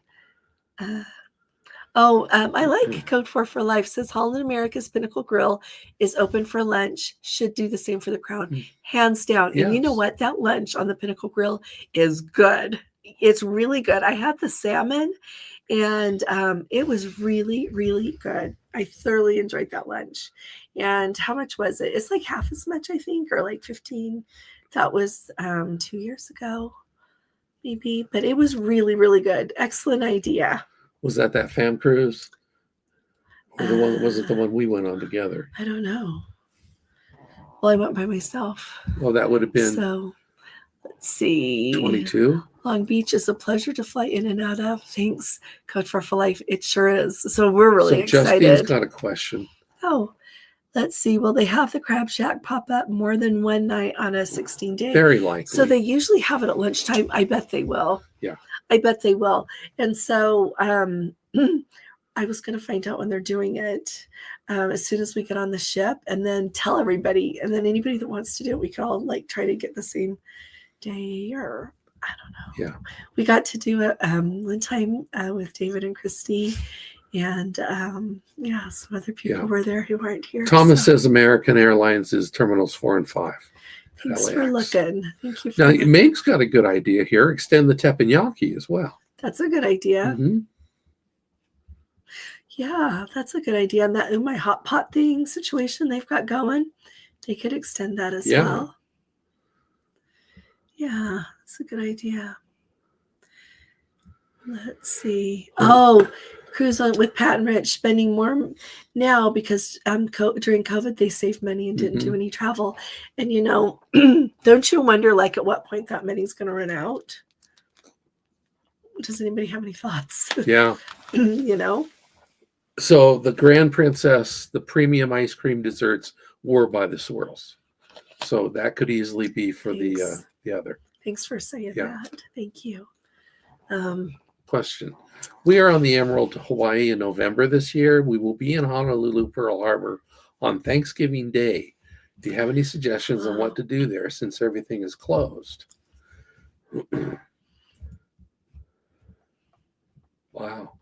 Speaker 1: I like Code 4 for Life. Says Holland America's Pinnacle Grill is open for lunch. Should do the same for the Crown. Hands down. Yes. And you know what? That lunch on the Pinnacle Grill is good. It's really good. I had the salmon, and it was really, really good. I thoroughly enjoyed that lunch. And how much was it? It's like half as much, I think, or like 15. That was 2 years ago, maybe. But it was really, really good. Excellent idea.
Speaker 2: Was that fam cruise? Or the one, was it the one we went on together?
Speaker 1: I don't know. Well, I went by myself.
Speaker 2: Well, that would have been.
Speaker 1: So, let's see.
Speaker 2: 22?
Speaker 1: Long Beach is a pleasure to fly in and out of. Thanks, Code 4 for Life. It sure is. So we're really excited.
Speaker 2: Justine's got a question.
Speaker 1: Oh, let's see. Will they have the Crab Shack pop up more than one night on a 16-day?
Speaker 2: Very likely.
Speaker 1: So they usually have it at lunchtime. I bet they will.
Speaker 2: Yeah.
Speaker 1: I bet they will. And so I was going to find out when they're doing it as soon as we get on the ship, and then tell everybody. And then anybody that wants to do it, we could all like try to get the same day, or I don't know.
Speaker 2: Yeah.
Speaker 1: We got to do it one time with David and Christy. And some other people were there who aren't here.
Speaker 2: Thomas says American Airlines is Terminals 4 and 5.
Speaker 1: Thanks for looking. Thank you.
Speaker 2: Now, Meg's got a good idea here. Extend the teppanyaki as well.
Speaker 1: That's a good idea.
Speaker 2: Mm-hmm.
Speaker 1: Yeah, that's a good idea. And that my hot pot thing situation they've got going, they could extend that as well. Yeah, that's a good idea. Let's see. Cruise on with Pat and Rich, spending more now because during COVID they saved money and didn't do any travel. And don't you wonder like at what point that money's going to run out? Does anybody have any thoughts?
Speaker 2: Yeah. So the Grand Princess, the premium ice cream desserts were by the swirls. So that could easily be for the other.
Speaker 1: Thanks for saying that. Thank you.
Speaker 2: Question. We are on the Emerald to Hawaii in November this year. We will be in Honolulu, Pearl Harbor on Thanksgiving Day. Do you have any suggestions on what to do there since everything is closed? Wow.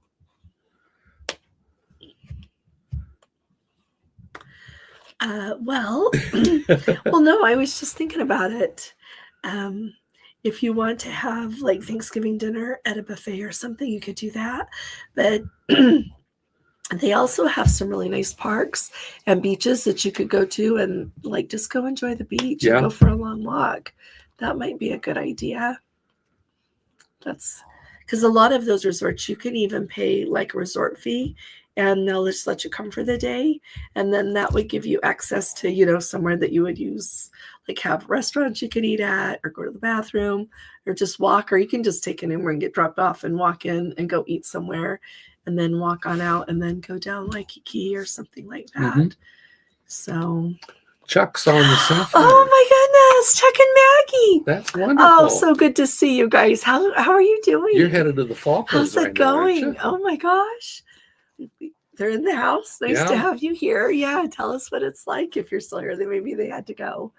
Speaker 1: Well, no, I was just thinking about it. If you want to have like Thanksgiving dinner at a buffet or something, you could do that. But They also have some really nice parks and beaches that you could go to and like just go enjoy the beach and go for a long walk. That might be a good idea. That's because a lot of those resorts, you can even pay like a resort fee and they'll just let you come for the day. And then that would give you access to, you know, somewhere that you would use, like have restaurants you can eat at or go to the bathroom or just walk, or you can just take an Uber and get dropped off and walk in and go eat somewhere and then walk on out and then go down Waikiki or something like that. So
Speaker 2: Chuck's on the sofa.
Speaker 1: Oh my goodness, Chuck and Maggie.
Speaker 2: That's wonderful.
Speaker 1: Oh, so good to see you guys. How are you doing?
Speaker 2: You're headed to the Falklands.
Speaker 1: How's it going? Oh my gosh. They're in the house. Nice to have you here. Yeah, tell us what it's like if you're still here. Maybe they had to go.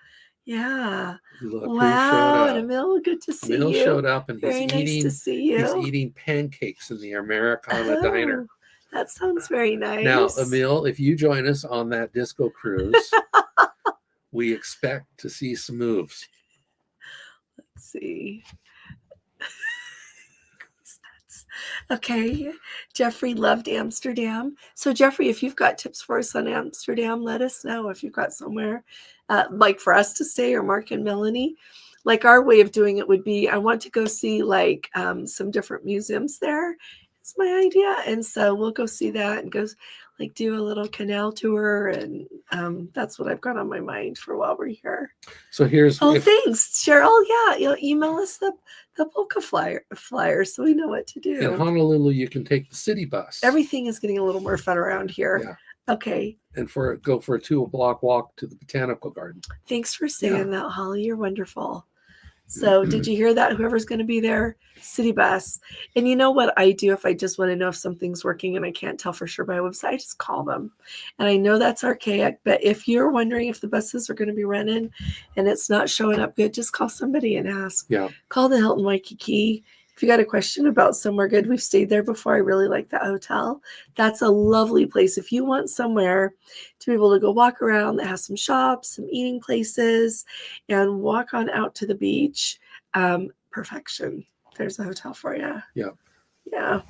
Speaker 1: Yeah.
Speaker 2: Look,
Speaker 1: wow, and Emil, good to see you.
Speaker 2: Emil showed up and
Speaker 1: Very nice to see you.
Speaker 2: He's eating pancakes in the Americana diner.
Speaker 1: That sounds very nice.
Speaker 2: Now, Emil, if you join us on that disco cruise, we expect to see some moves.
Speaker 1: Let's see. Okay, Jeffrey loved Amsterdam. So Jeffrey, if you've got tips for us on Amsterdam, let us know if you've got somewhere like for us to stay, or Mark and Melanie. Like our way of doing it would be, I want to go see like some different museums there. It's my idea. And so we'll go see that and go like do a little canal tour. And that's what I've got on my mind for while we're here.
Speaker 2: So here's
Speaker 1: thanks, Cheryl. Yeah, you'll email us the polka flyer so we know what to do.
Speaker 2: In Honolulu, you can take the city bus.
Speaker 1: Everything is getting a little more fun around here.
Speaker 2: Yeah.
Speaker 1: Okay.
Speaker 2: And go for a 2-block walk to the botanical garden.
Speaker 1: Thanks for saying that, Holly. You're wonderful. So did you hear that? Whoever's going to be there, city bus. And you know what I do if I just want to know if something's working and I can't tell for sure by a website, I just call them. And I know that's archaic, but if you're wondering if the buses are going to be running and it's not showing up good, just call somebody and ask.
Speaker 2: Yeah.
Speaker 1: Call the Hilton Waikiki. If you got a question about somewhere good, we've stayed there before. I really like that hotel. That's a lovely place. If you want somewhere to be able to go walk around that has some shops, some eating places, and walk on out to the beach, perfection. There's a hotel for you.
Speaker 2: Yeah.
Speaker 1: Yeah.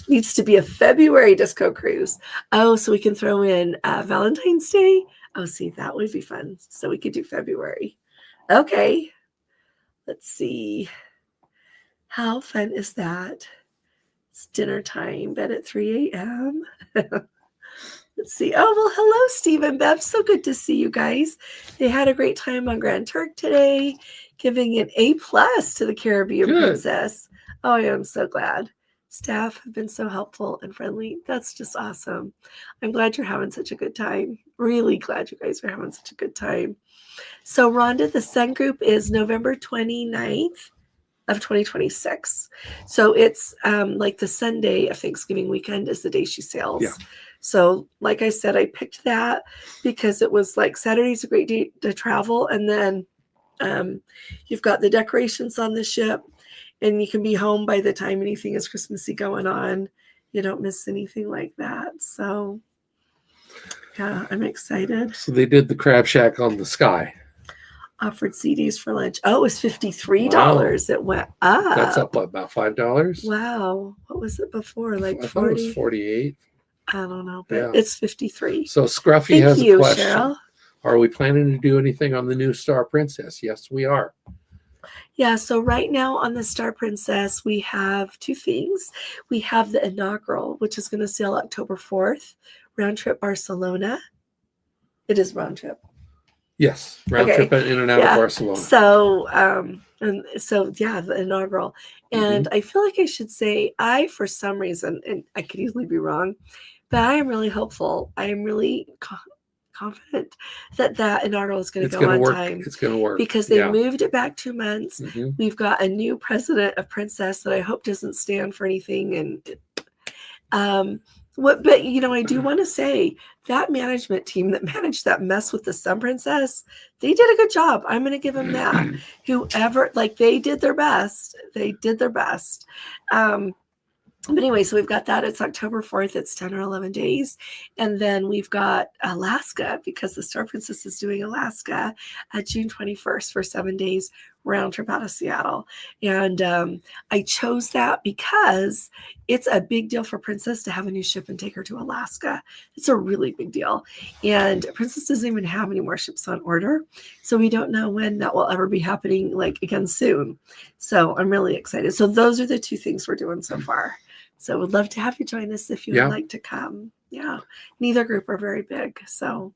Speaker 1: Needs to be a February disco cruise. Oh, so we can throw in Valentine's Day. Oh, see, that would be fun. So we could do February. Okay. Let's see. How fun is that? It's dinner time, bed at 3 a.m. Let's see. Oh, well, hello, Steve and Bev. So good to see you guys. They had a great time on Grand Turk today, giving an A+ to the Caribbean Princess. Oh, I am so glad. Staff have been so helpful and friendly. That's just awesome. I'm glad you're having such a good time. Really glad you guys are having such a good time. So Rhonda, the Sun Group is November 29th. Of 2026. So it's like the Sunday of Thanksgiving weekend is the day she sails.
Speaker 2: Yeah.
Speaker 1: So like I said, I picked that because it was like Saturday's a great day to travel. And then you've got the decorations on the ship and you can be home by the time anything is Christmassy going on. You don't miss anything like that. So yeah, I'm excited.
Speaker 2: So they did the Crab Shack on the Sky.
Speaker 1: Offered CDs for lunch. Oh, it was $53. Wow. It went up.
Speaker 2: That's up about $5.
Speaker 1: Wow. What was it before? Like
Speaker 2: I thought it was 48.
Speaker 1: I don't know, but it's 53.
Speaker 2: So Scruffy has a question.
Speaker 1: Cheryl.
Speaker 2: Are we planning to do anything on the new Star Princess? Yes, we are.
Speaker 1: Yeah, so right now on the Star Princess, we have two things. We have the inaugural, which is going to sail October 4th, round trip Barcelona. It is round trip.
Speaker 2: Yes, round trip in and out of Barcelona.
Speaker 1: So, the inaugural. And I feel like I should say, for some reason, and I could easily be wrong, but I am really hopeful. I am really confident that inaugural is going to go on time.
Speaker 2: It's going to work.
Speaker 1: Because they moved it back 2 months. Mm-hmm. We've got a new president of Princess that I hope doesn't stand for anything. And but I do want to say that management team that managed that mess with the Sun Princess, they did a good job. I'm going to give them that. Whoever, they did their best. They did their best. But anyway, so we've got that. It's October 4th. It's 10 or 11 days. And then we've got Alaska because the Star Princess is doing Alaska June 21st for 7 days. round trip out of Seattle. And I chose that because it's a big deal for Princess to have a new ship and take her to Alaska. It's a really big deal. And Princess doesn't even have any more ships on order. So we don't know when that will ever be happening, like again soon. So I'm really excited. So those are the two things we're doing so far. So would love to have you join us if you would like to come. Yeah. Neither group are very big. So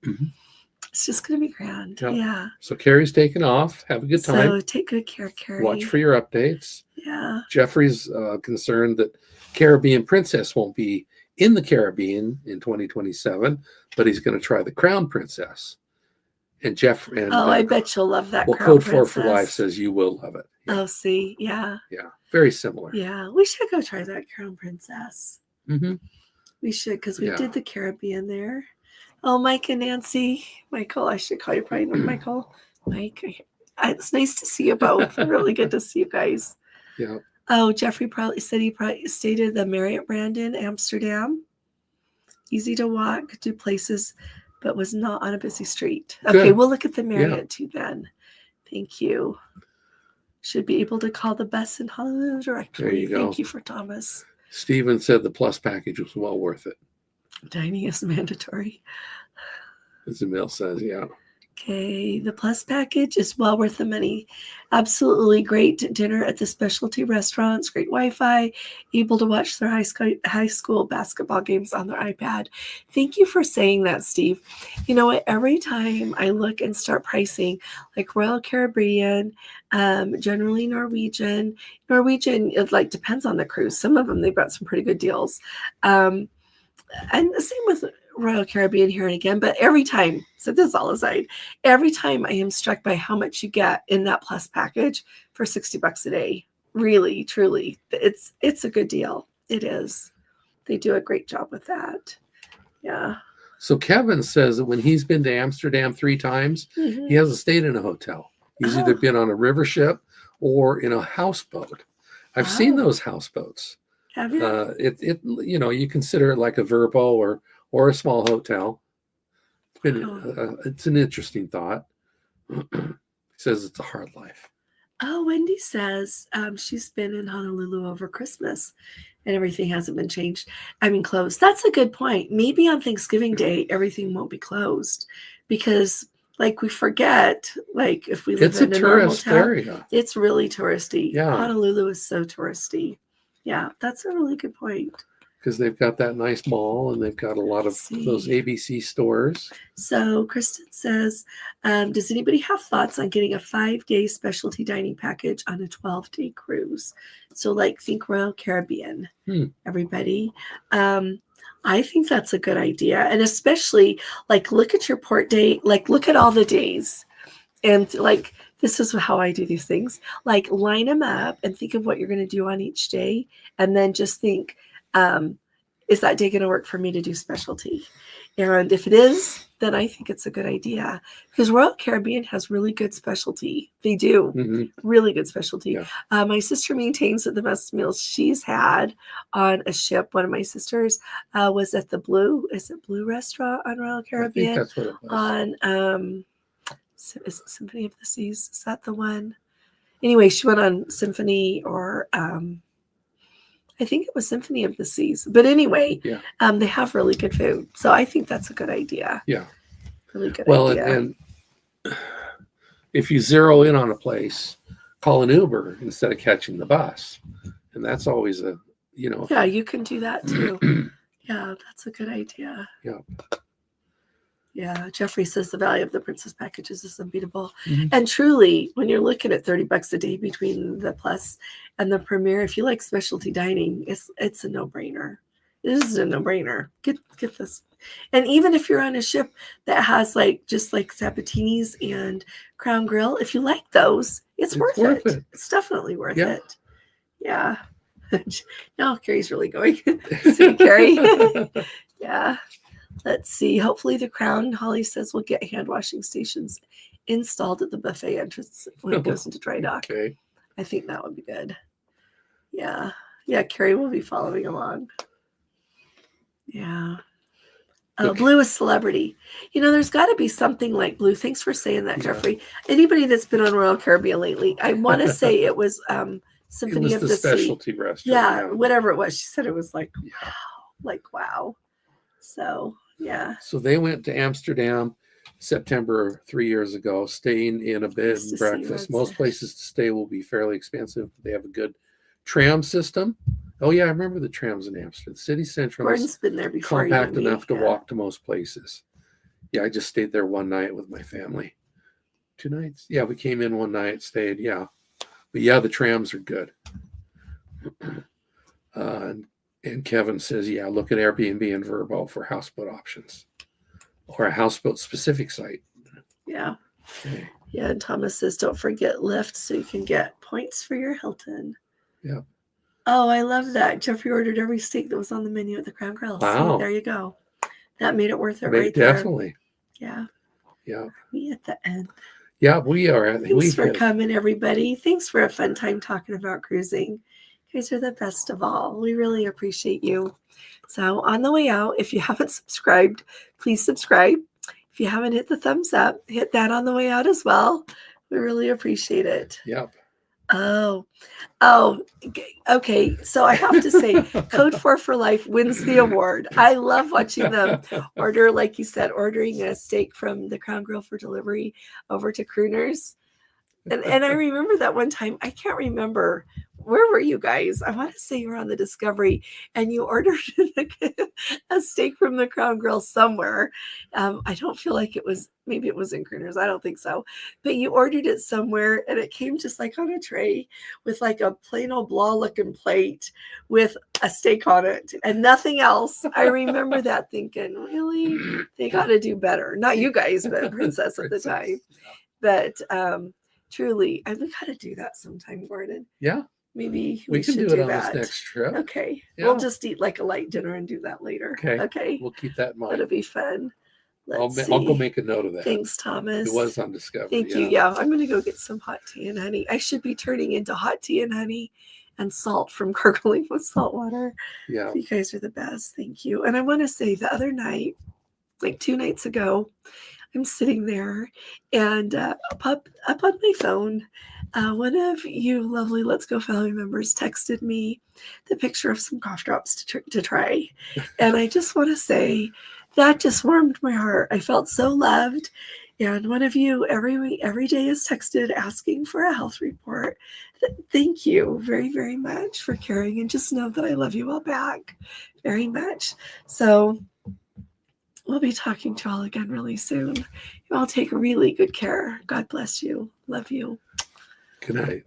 Speaker 1: it's just going to be grand.
Speaker 2: Yep.
Speaker 1: Yeah.
Speaker 2: So Carrie's taking off. Have a good time.
Speaker 1: So take good care, Carrie.
Speaker 2: Watch for your updates.
Speaker 1: Yeah.
Speaker 2: Jeffrey's concerned that Caribbean Princess won't be in the Caribbean in 2027, but he's going to try the Crown Princess. And Jeff and
Speaker 1: I bet you'll love that.
Speaker 2: Well,
Speaker 1: Crown
Speaker 2: Code 4 for
Speaker 1: Princess.
Speaker 2: Life says you will love it.
Speaker 1: Yeah. Oh, see, yeah.
Speaker 2: Yeah, very similar.
Speaker 1: Yeah, we should go try that Crown Princess.
Speaker 2: Mm-hmm.
Speaker 1: We should, because we did the Caribbean there. Oh, Mike and Nancy. Michael, I should call you probably Michael. Mike, it's nice to see you both. Really good to see you guys.
Speaker 2: Yeah.
Speaker 1: Oh, Jeffrey probably said he probably stayed at the Marriott Brandon, Amsterdam. Easy to walk to places, but was not on a busy street. Okay, we'll look at the Marriott too then. Thank you. Should be able to call the bus in Honolulu directly.
Speaker 2: There you go.
Speaker 1: Thank you for Thomas.
Speaker 2: Steven said the plus package was well worth it.
Speaker 1: Dining is mandatory.
Speaker 2: As Emil says, yeah.
Speaker 1: Okay, the plus package is well worth the money. Absolutely great dinner at the specialty restaurants, great Wi-Fi, able to watch their high school basketball games on their iPad. Thank you for saying that, Steve. You know what? Every time I look and start pricing, like Royal Caribbean, generally Norwegian, it like depends on the cruise. Some of them, they've got some pretty good deals. And the same with Royal Caribbean here and again, but every time, so this is all aside, every time I am struck by how much you get in that plus package for $60 a day. Really, truly, it's a good deal. It is. They do a great job with that. Yeah.
Speaker 2: So Kevin says that when he's been to Amsterdam 3 times, he hasn't stayed in a hotel. He's either been on a river ship or in a houseboat. I've seen those houseboats.
Speaker 1: Have you?
Speaker 2: It you consider it like a Verbo or a small hotel. It's an interesting thought. He says it's a hard life.
Speaker 1: Oh, Wendy says she's been in Honolulu over Christmas and everything hasn't been closed. That's a good point. Maybe on Thanksgiving Day, everything won't be closed because we forget, if we live in a tourist area. It's really touristy.
Speaker 2: Yeah.
Speaker 1: Honolulu is so touristy. Yeah, that's a really good point.
Speaker 2: Because they've got that nice mall and they've got a lot of those ABC stores.
Speaker 1: So Kristen says, does anybody have thoughts on getting a 5-day specialty dining package on a 12-day cruise? So think Royal Caribbean, everybody. I think that's a good idea. And especially look at your port day, look at all the days. And this is how I do these things. Line them up and think of what you're going to do on each day. And then just think, is that day going to work for me to do specialty? And if it is, then I think it's a good idea because Royal Caribbean has really good specialty. They do really good specialty. Yeah. My sister maintains that the best meals she's had on a ship, one of my sisters, was at the Blue restaurant on Royal Caribbean.
Speaker 2: I think that's what it was.
Speaker 1: On, is it Symphony of the Seas? Is that the one? Anyway, she went on Symphony or I think it was Symphony of the Seas. But anyway, they have really good food. So I think that's a good idea.
Speaker 2: Yeah.
Speaker 1: Really good idea.
Speaker 2: Well, and if you zero in on a place, call an Uber instead of catching the bus. And that's always Yeah,
Speaker 1: you can do that too. Yeah, that's a good idea.
Speaker 2: Yeah.
Speaker 1: Yeah, Jeffrey says the value of the Princess packages is unbeatable. And truly, when you're looking at $30 a day between the Plus and the Premier, if you like specialty dining, it's a no-brainer. This is a no-brainer. Get this. And even if you're on a ship that has just Sabatini's and Crown Grill, if you like those, it's worth it. It's definitely worth it. Yeah. Now Carrie's really going. See, Carrie? Yeah. Let's see. Hopefully the Crown, Holly says, will get hand washing stations installed at the buffet entrance when it goes into dry dock.
Speaker 2: Okay.
Speaker 1: I think that would be good. Yeah. Yeah, Carrie will be following along. Yeah. Oh, Blue is celebrity. There's got to be something like Blue. Thanks for saying that, Jeffrey. Anybody that's been on Royal Caribbean lately, I want to say it was Symphony
Speaker 2: it was
Speaker 1: of
Speaker 2: the
Speaker 1: the
Speaker 2: specialty
Speaker 1: Sea.
Speaker 2: restaurant.
Speaker 1: Yeah, whatever it was. She said it was like, wow. So, yeah.
Speaker 2: So they went to Amsterdam September 3 years ago, staying in a bed and breakfast. Most places to stay will be fairly expensive. They have a good tram system. Oh yeah, I remember the trams in Amsterdam. City Central
Speaker 1: Gordon's been there before.
Speaker 2: Compact enough to walk to most places. Yeah, I just stayed there one night with my family. 2 nights? Yeah, we came in one night, stayed. Yeah, but yeah, the trams are good. And Kevin says, yeah, look at Airbnb and Vrbo for houseboat options or a houseboat specific site.
Speaker 1: Yeah.
Speaker 2: Okay.
Speaker 1: Yeah, and Thomas says, don't forget Lyft so you can get points for your Hilton.
Speaker 2: Yeah.
Speaker 1: Oh, I love that. Jeffrey ordered every steak that was on the menu at the Crown Grill.
Speaker 2: Wow.
Speaker 1: See, there you go. That made it worth it
Speaker 2: right definitely.
Speaker 1: There. Yeah.
Speaker 2: Yeah.
Speaker 1: Me at the end.
Speaker 2: Yeah, we are.
Speaker 1: Thanks for coming, everybody. Thanks for a fun time talking about cruising. You guys are the best of all. We really appreciate you. So on the way out, if you haven't subscribed, please subscribe. If you haven't hit the thumbs up, hit that on the way out as well. We really appreciate it.
Speaker 2: Yep.
Speaker 1: Oh, okay. So I have to say, Code 4 for Life wins the award. I love watching them order, like you said, ordering a steak from the Crown Grill for delivery over to Crooners. And I remember that one time, I can't remember, where were you guys? I want to say you were on the Discovery and you ordered a steak from the Crown Grill somewhere. I don't feel like it was, maybe it was in Crooners. I don't think so. But you ordered it somewhere and it came just like on a tray with like a plain old blah looking plate with a steak on it and nothing else. I remember that thinking, really? They got to do better. Not you guys, but Princess at the time. But, truly, we got to do that sometime, Gordon.
Speaker 2: Yeah.
Speaker 1: Maybe
Speaker 2: we can
Speaker 1: should
Speaker 2: do it on
Speaker 1: that.
Speaker 2: this next trip.
Speaker 1: Okay.
Speaker 2: Yeah.
Speaker 1: We'll just eat like a light dinner and do that later. Okay.
Speaker 2: We'll keep that in mind.
Speaker 1: That'll be fun.
Speaker 2: I'll go make a note of that.
Speaker 1: Thanks, Thomas.
Speaker 2: It was on Discovery.
Speaker 1: Thank you. Yeah, I'm going to go get some hot tea and honey. I should be turning into hot tea and honey and salt from gargling with salt water.
Speaker 2: Yeah.
Speaker 1: You guys are the best. Thank you. And I want to say the other night, like 2 nights ago, I'm sitting there and up on my phone, one of you lovely Let's Go family members texted me the picture of some cough drops to try. And I just want to say that just warmed my heart. I felt so loved. And one of you every day is texted asking for a health report. Thank you very, very much for caring. And just know that I love you all back very much. So we'll be talking to you all again really soon. You all take really good care. God bless you. Love you.
Speaker 2: Good night.